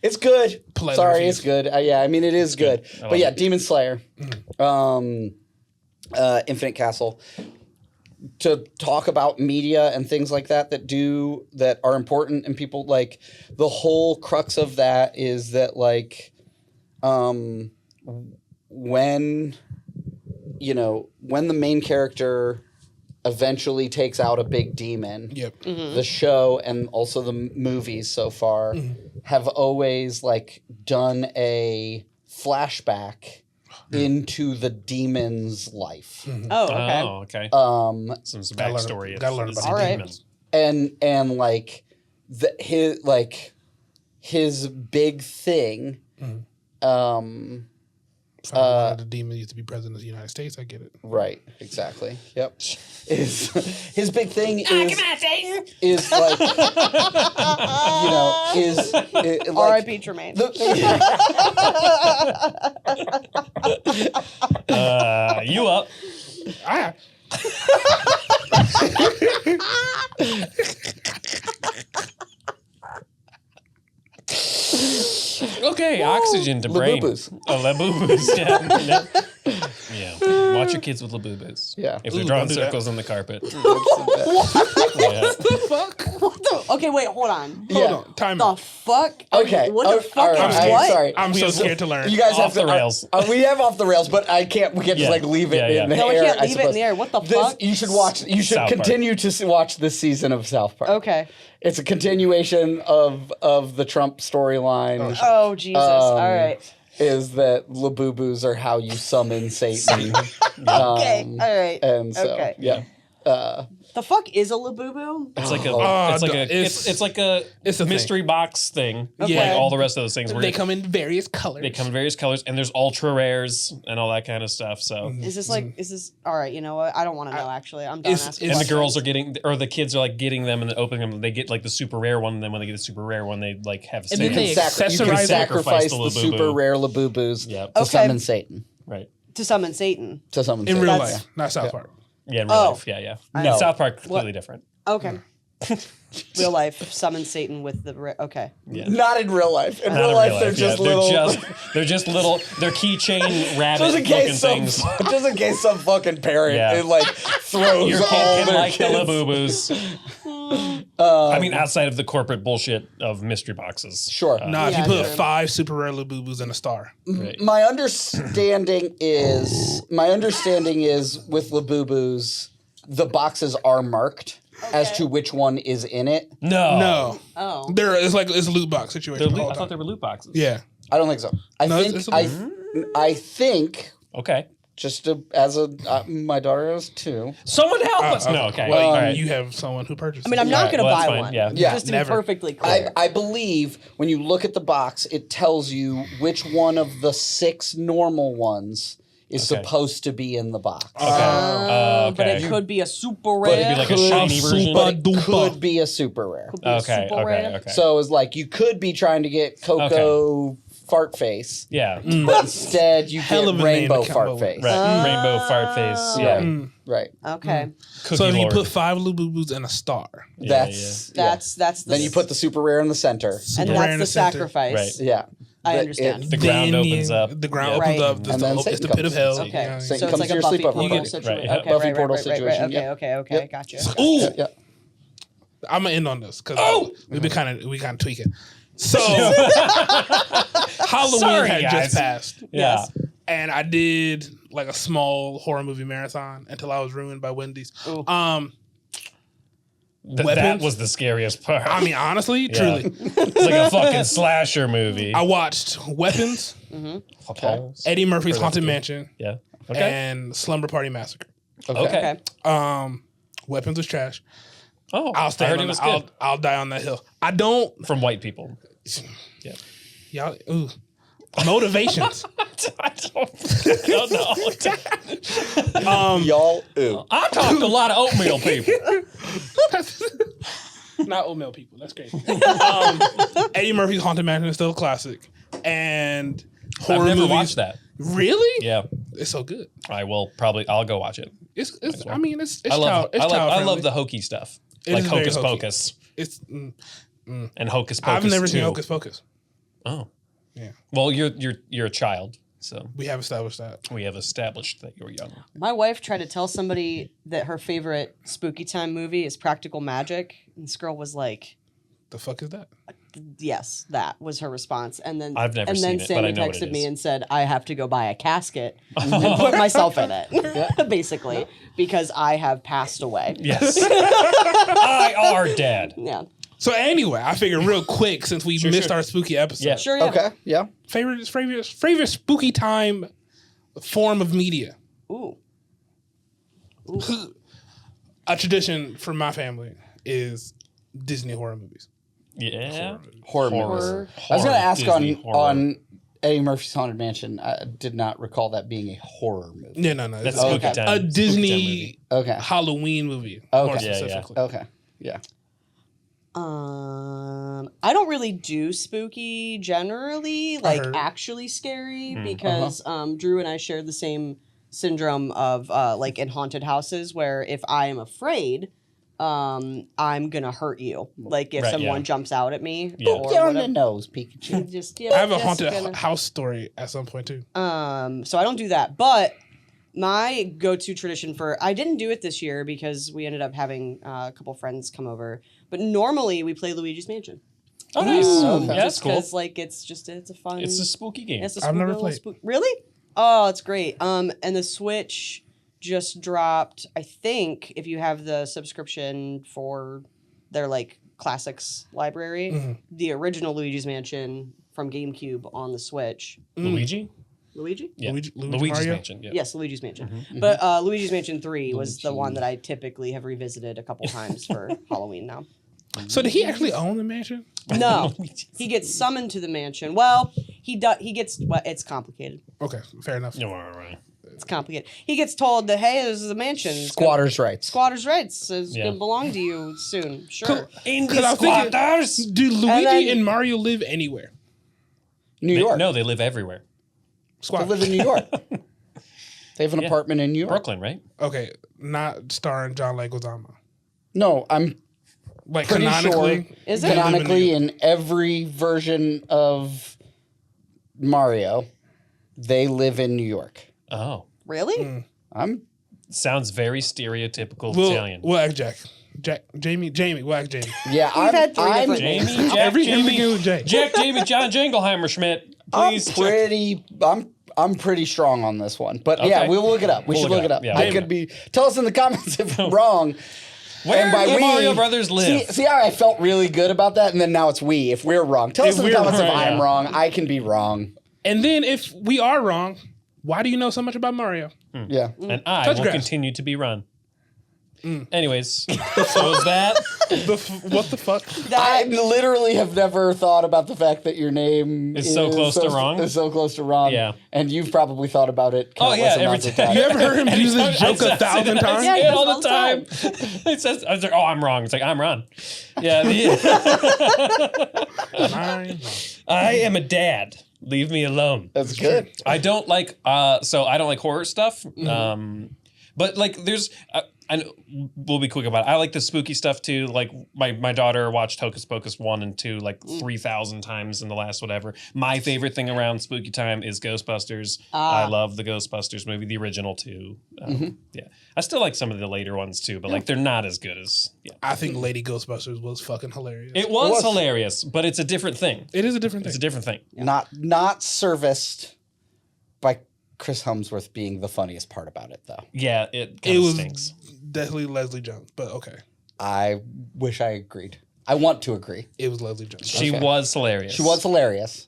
It's good. Pleather Sorry, reviews. it's good. Yeah, I mean it is good. I love But yeah, it. Demon Slayer, Infinite Castle, to talk about media and things like that that are important and people like the whole crux of that is that like when the main character eventually takes out a big demon. Yep. The show and also the movies so far have always like done a flashback into the demon's life. Oh, okay. Oh, okay. Some Gotta learn- backstory. gotta learn about It's a All right. demon. And like his big thing If I wanted the demon used to be president of the United States, I get it. right, exactly. Yep. Is his big thing is like like R.I.P. Tremaine. You up? I Okay, oxygen to brain. Labubus. Oh, Labubus. Yeah. Yeah. Watch your kids with Labubus. Yeah. If they're Ooh, drawing don't do that. circles on the carpet. Yeah. Okay, wait, hold on. Yeah. Hold on. Time The out. fuck? Okay. What the fuck all right. is I'm what? Sorry. I'm so scared to learn. You guys Off have to the rails. we have off the rails, but we can't Yeah. just like leave it Yeah, in the No, we air. can't I leave it in suppose. the air. What the This, fuck? you should watch. You should South Park. continue to watch this season of South Park. Okay. It's a continuation of the Trump storyline. Oh, Jesus. All right. Is that Labubus are how you summon Satan? Okay. All right. And so Okay. yeah. The fuck is a Labubu? It's like a, Oh, it's like a, it's- it's like a, it's a mystery box thing. Okay. Like all the rest of those things. Where They come in various colors. They come in various colors, and there's ultra rares and all that kind of stuff. So, Is this all right? You know what? I don't want to know. Actually, I'm done It's- asking. it's- and the questions. girls are getting, or the kids are like getting them and then opening them. They get like the super rare one, and then when they get the super rare one, they like have a And You then can, they you can accessorize sacrifice the the Labubu. super rare Labubus Yep. to Okay. summon Satan. right. to summon Satan. To summon in Satan. real That's- life, not South Park. Yeah, in real Oh. life. Yeah, yeah. No. In South Park, completely different. Okay. Real life summon Satan with the okay. Yeah. Not in real life. In Not real in life, real they're life, just yeah. little. They're just little. They're keychain rabbit just in looking case some, things. just in case some fucking parent Yeah. it like throws Your all kid can their like kids. the Labubus. I mean, outside of the corporate bullshit of mystery boxes. Sure. Nah, if Yeah, you put sure. 5 super rare Labubus in a star. Right. My understanding is with Labubus, the boxes are marked as to which one is in it. No. Oh. It's a loot box situation. I thought they were loot boxes. Yeah. I don't think so. I think Okay. just my daughter has 2. Someone help us. No, okay. Well, All right. you have someone who purchased I mean, I'm not going to well, that's buy fine, one. yeah. Just to never. be perfectly clear. I believe when you look at the box, it tells you which one of the 6 normal ones is supposed to be in the box. But okay. it could be a super But it'd rare. be like a shiny version. But it could be a super rare. Could be a Okay, super rare. okay. So it's like you could be trying to get Coco fart face, Yeah. but instead you Hell get of a name rainbow to come fart up with. face. Right. Rainbow fart face. Yeah. Right. Okay. Cookie So if you Lord. put 5 Labubus in a star. That's That's the Then you put the super rare in the center. and super rare in that's the the center. sacrifice. Right. Yeah. I The- understand. The ground opens up. The ground Yeah. opens Right. up. And then It's Satan the pit of comes. hell. Okay. Yeah. So Satan it's comes like to a your Buffy sleepover portal party. situation. Right. Okay, Buffy right, portal right, right, situation, right. yeah. Okay, Yep. gotcha. Ooh, Yeah. I'm gonna end on this because we kind of tweaking. So Halloween Sorry, had guys. just passed, Yeah. Yes. and I did like a small horror movie marathon until I was ruined by Wendy's. Ooh. That Weapons? was the scariest part. I mean, honestly, truly, It's like a fucking slasher movie. I watched Weapons, Okay. Eddie Murphy's Or that's Haunted good. Mansion, Yeah. Okay. and Slumber Party Massacre. Okay. Okay. Weapons was trash. Oh, I'll I stand heard on it was that. good. I'll die on that hill. I don't. From white people. Yeah. Y'all. Ooh. Motivations. I don't know. Y'all, ooh. I talked to a lot of oatmeal people. Not oatmeal people. That's crazy. Eddie Murphy's Haunted Mansion is still a classic, and horror I've never movies. watched that. Really? Yeah. It's so good. I'll go watch it. It's I mean, it's I love child-friendly. the hokey stuff. It like is very Hocus hokey. Pocus It's. and Hocus Pocus. I've never seen too. Hocus Pocus. Oh. Yeah. Well, you're a child, so We have established that. we have established that you're young. My wife tried to tell somebody that her favorite spooky time movie is Practical Magic, and this girl was like, The fuck is that? "Yes, that was her response." And then I've never and seen then it, but I Sammy know what it texted me is. and said, "I have to go buy a casket and put myself in it, basically, because I have passed away." Yes. I are dead. Yeah, So anyway, I figured real quick since we missed sure. our spooky episode. Yeah. sure. Yeah. Okay, yeah. Favorite spooky time form of media. Ooh. A tradition for my family is Disney horror movies. Yeah. Horror movies. Horror. I was going to ask Disney horror. on Eddie Murphy's Haunted Mansion. I did not recall that being a horror movie. No. That's It's spooky okay. time. a Spooky time Disney movie. Okay. Halloween movie. Okay. More Yeah, yeah. specifically. Okay. Yeah. I don't really do spooky generally, like heard. actually scary, Hmm. because Drew and I share the same syndrome of like in haunted houses, where if I am afraid, I'm gonna hurt you. Like if Right, someone yeah. jumps out at me, Yeah. or Get on the whatever. nose, Pikachu. Just yeah, I have a just haunted gonna- house story at some point too. So I don't do that, but my go-to tradition for I didn't do it this year because we ended up having a couple friends come over. But normally we play Luigi's Mansion. Oh, nice. Okay. Yeah, that's cool. Because like it's a fun. It's a spooky game. It's a I've never little played. Really? Oh, it's great. And the Switch just dropped. I think if you have the subscription for their like classics library, the original Luigi's Mansion from GameCube on the Switch. Luigi? Luigi? Yeah. Luigi's Luigi's Mario? Mansion. Yeah. Yes, Luigi's Mansion. But Luigi's Mansion 3 was the one that I typically have revisited a couple times for Halloween now. So did he actually own the mansion? No, he gets summoned to the mansion. Well, he gets. Well, it's complicated. Okay, fair enough. No, right. It's complicated. He gets told that hey, this is a mansion. It's Squatters' rights. Squatters' rights is Yeah. gonna belong to you soon. Sure. Indie I was thinking- squatters! Do Luigi then- and Mario live anywhere? New York. No, they live everywhere. They Squad. live in New York. They have an Yeah. apartment in New York. Brooklyn, right? Okay, not starring John Leguizamo. No, I'm Like pretty canonically, sure Is they it? live in New canonically York. in every version of Mario, they live in New York. Oh. Really? I'm Sounds very stereotypical We'll Italian. ask Jack. Jamie, whack Jamie. Yeah, had three I'm different Jamie, names. Jack, Everything Jamie, begins with J. Jack, Jamie, John Jingleheimer Schmidt. Please I'm pretty strong on this one, but Okay. yeah, we'll look it up. We We'll should look look it it up. up. Yeah. I could be. Tell us in the comments if I'm wrong. Where And by do the we, Mario Brothers live? See how I felt really good about that, and then now it's we. If we're wrong, tell us in the we're comments if wrong, I'm yeah. wrong. I can be wrong. And then if we are wrong, why do you know so much about Mario? Yeah. And I Touch will grass. continue to be Ron. Anyways, so is that. What the fuck? I literally have never thought about the fact that your name Is so close to wrong? Is so close to wrong. Yeah. And you've probably thought about it. Oh, yeah, countless every amounts of time. times. You ever heard him use this joke I 1,000 times? Yeah, say he it does all the time. It says, I was like, oh, I'm wrong. It's like, I'm Ron. Yeah. I am a dad. Leave me alone. That's good. I don't like so I don't like horror stuff. But like there's I know, we'll be quick about it. I like the spooky stuff too. Like my daughter watched Hocus Pocus 1 and 2 like 3,000 times in the last whatever. My favorite thing around spooky time is Ghostbusters. I love the Ghostbusters movie, the original too. Yeah. I still like some of the later ones too, but like they're not as good as I think Lady Ghostbusters was fucking hilarious. It was hilarious, but it's a different thing. It is a different thing. It's a different thing. Not serviced by Chris Hemsworth being the funniest part about it, though. Yeah, it It was stinks. definitely Leslie Jones, but okay. I wish I agreed. I want to agree. It was Leslie Jones. She was hilarious. She was hilarious.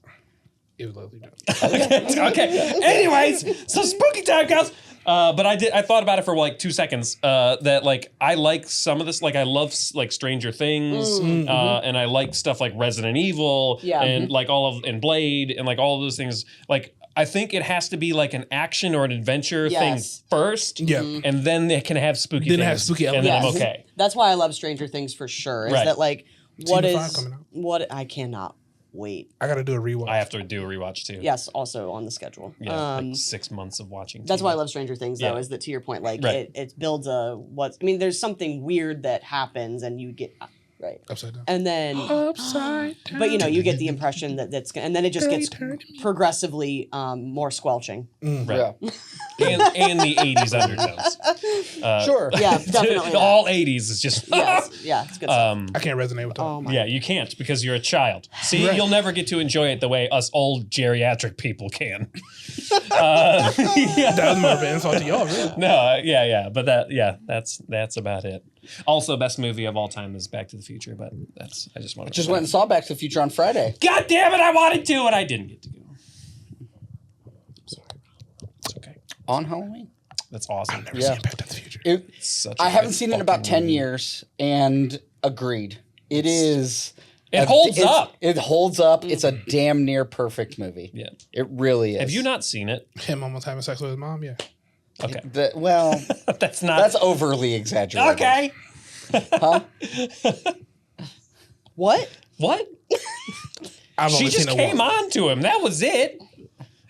It was Leslie Jones. Okay. Anyways, so spooky time, guys. But I thought about it for like 2 seconds. That like I like some of this. Like I love like Stranger Things, and I like stuff like Resident Evil, and like and Blade, and like all of those things. Like I think it has to be like an action or an adventure thing first, and then it can have spooky. Then things, it has spooky and elements. then I'm okay. That's why I love Stranger Things for sure. Is Right. that like Season 5 coming out. what I cannot wait. I gotta do a rewatch. I have to do a rewatch too. Yes, also on the schedule. Yeah, like 6 months of watching. That's TV. why I love Stranger Things, though, Yeah. is that to your point, like Right. it builds there's something weird that happens and you get right. Upside down. And then Upside down. but you get the impression that and then it just gets progressively more squelching. Right. Yeah. and the 80s undertones. Sure. Yeah, definitely. that. All 80s is just Yes. Yeah, it's good stuff. I can't resonate with that. Oh my Yeah, you can't because you're a child. See, you'll never get to enjoy it the way us old geriatric people can. That was more of an insult to y'all, really. No, but that's about it. Also, best movie of all time is Back to the Future, but I just want to Just went and saw Back to the Future on Friday. God damn it, I wanted to and I didn't get to go. Sorry. It's okay. On Halloween. That's awesome. Never seen Back to the Future. I haven't seen it in about 10 years and agreed. It is. It holds up. It holds up. It's a damn near perfect movie. Yeah. It really is. Have you not seen it? Him almost having sex with his mom, yeah. Okay. Well, That's not. that's overly exaggerated. okay. Huh? What? What? I've She only just seen it came once. on to him. That was it.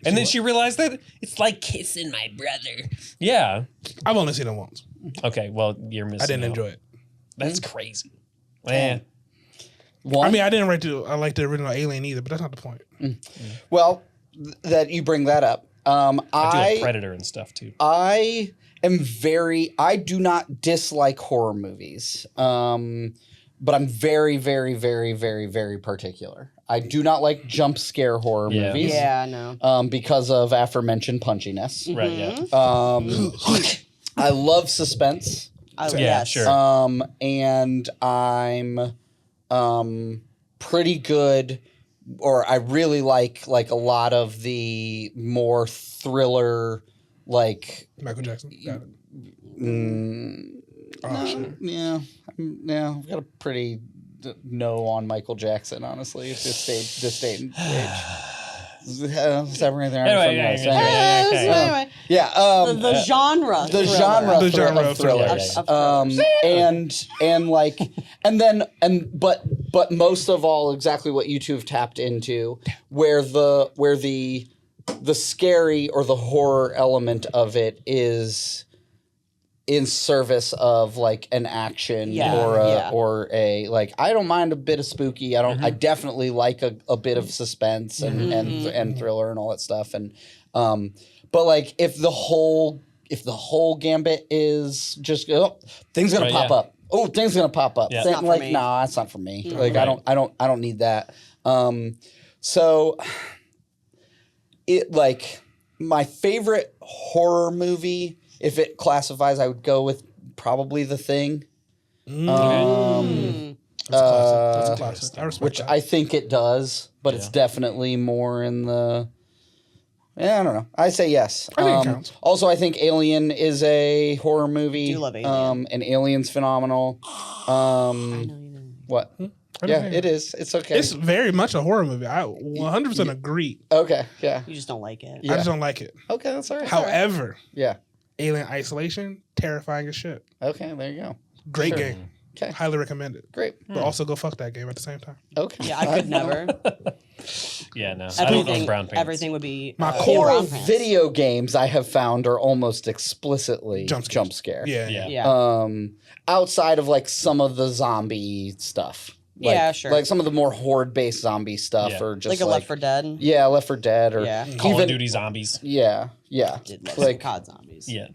And then she realized that it's like kissing my brother. Yeah. I've only seen it once. Okay. Well, you're missing. I didn't out. enjoy it. That's crazy. Man. One, I mean, I didn't like the original Alien either, but that's not the point. well, that you bring that up. I do like Predator and stuff too. I do not dislike horror movies. But I'm very, very, very, very, very particular. I do not like jump scare horror movies. Yeah, I know. Because of aforementioned punchiness. Right. Yeah. I love suspense. Yes. Sure. And I'm pretty good, or I really like a lot of the more thriller, like Michael Jackson. Got it. Shit. yeah, I've got a pretty no on Michael Jackson, honestly. It's just stayed in separating there. Anyway, Yeah. the genre. The thriller. genre, The genre of of thriller. thrillers. Of thrillers. But most of all, exactly what you two have tapped into, where the scary or the horror element of it is in service of like an action or a like, I don't mind a bit of spooky. I definitely like a bit of suspense and thriller and all that stuff. And but like if the whole gambit is just things gonna pop up. oh, things gonna pop up. Yeah. Thing, Not for like, me. nah, that's not for me. Like, Right. I don't need that. So it like my favorite horror movie, if it classifies, I would go with probably The Thing. That's a classic. I respect Which that. I think it does, but it's definitely more in the. Yeah, I don't know. I say yes. I think it counts. Also, I think Alien is a horror movie. Do love Alien. And Alien's phenomenal. What? Yeah, it is. It's okay. It's very much a horror movie. I 100% agree. Okay, yeah. You just don't like it. Yeah. I just don't like it. Okay, that's all right. all right. However, Yeah. Alien Isolation, terrifying as shit. Okay, there you go. Great Sure. game. Okay, Highly recommend it. great. But also go fuck that game at the same time. Okay. Yeah, I could never. Yeah, no. I don't own brown pants. Everything would be My in core brown Horror pants. video games I have found are almost explicitly Jump scare. Yeah. Yeah. Yeah. Outside of like some of the zombie stuff. Like, Yeah, sure. Like some of the more horde-based zombie stuff, Yeah. or just like a Left 4 Dead. Yeah, Left 4 Dead, or Yeah. Call even of Duty Zombies. yeah, Did love like COD zombies. Yeah.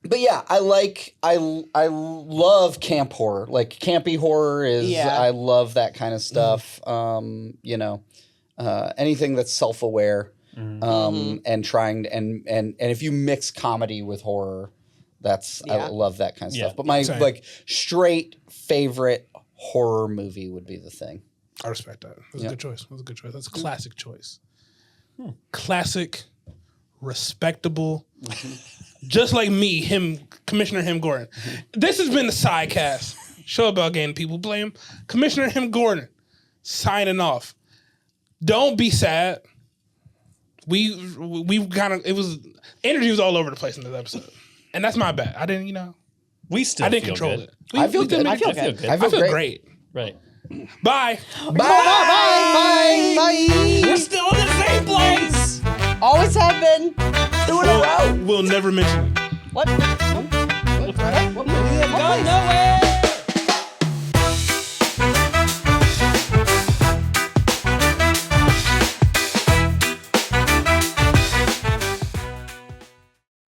But yeah, I love camp horror. Like campy horror is Yeah. I love that kind of stuff. You know, anything that's self-aware and trying and if you mix comedy with horror, that's I Yeah. love that kind of Yeah. stuff. But my Same. like straight favorite horror movie would be The Thing. I respect that. That's Yeah. a good choice. That's a good choice. That's a classic choice. Classic, respectable. Just like me, Commissioner Him Gordon. This has been the Sidecast. Show about getting people blame. Commissioner Him Gordon signing off. Don't be sad. We kind of energy was all over the place in this episode, and that's my bad. I didn't, We still I didn't feel control good. it. I feel good. I feel I feel good. good. I I feel great. great. Right. Bye. Bye. We're still in the same place. Always have been. We'll never mention it. What?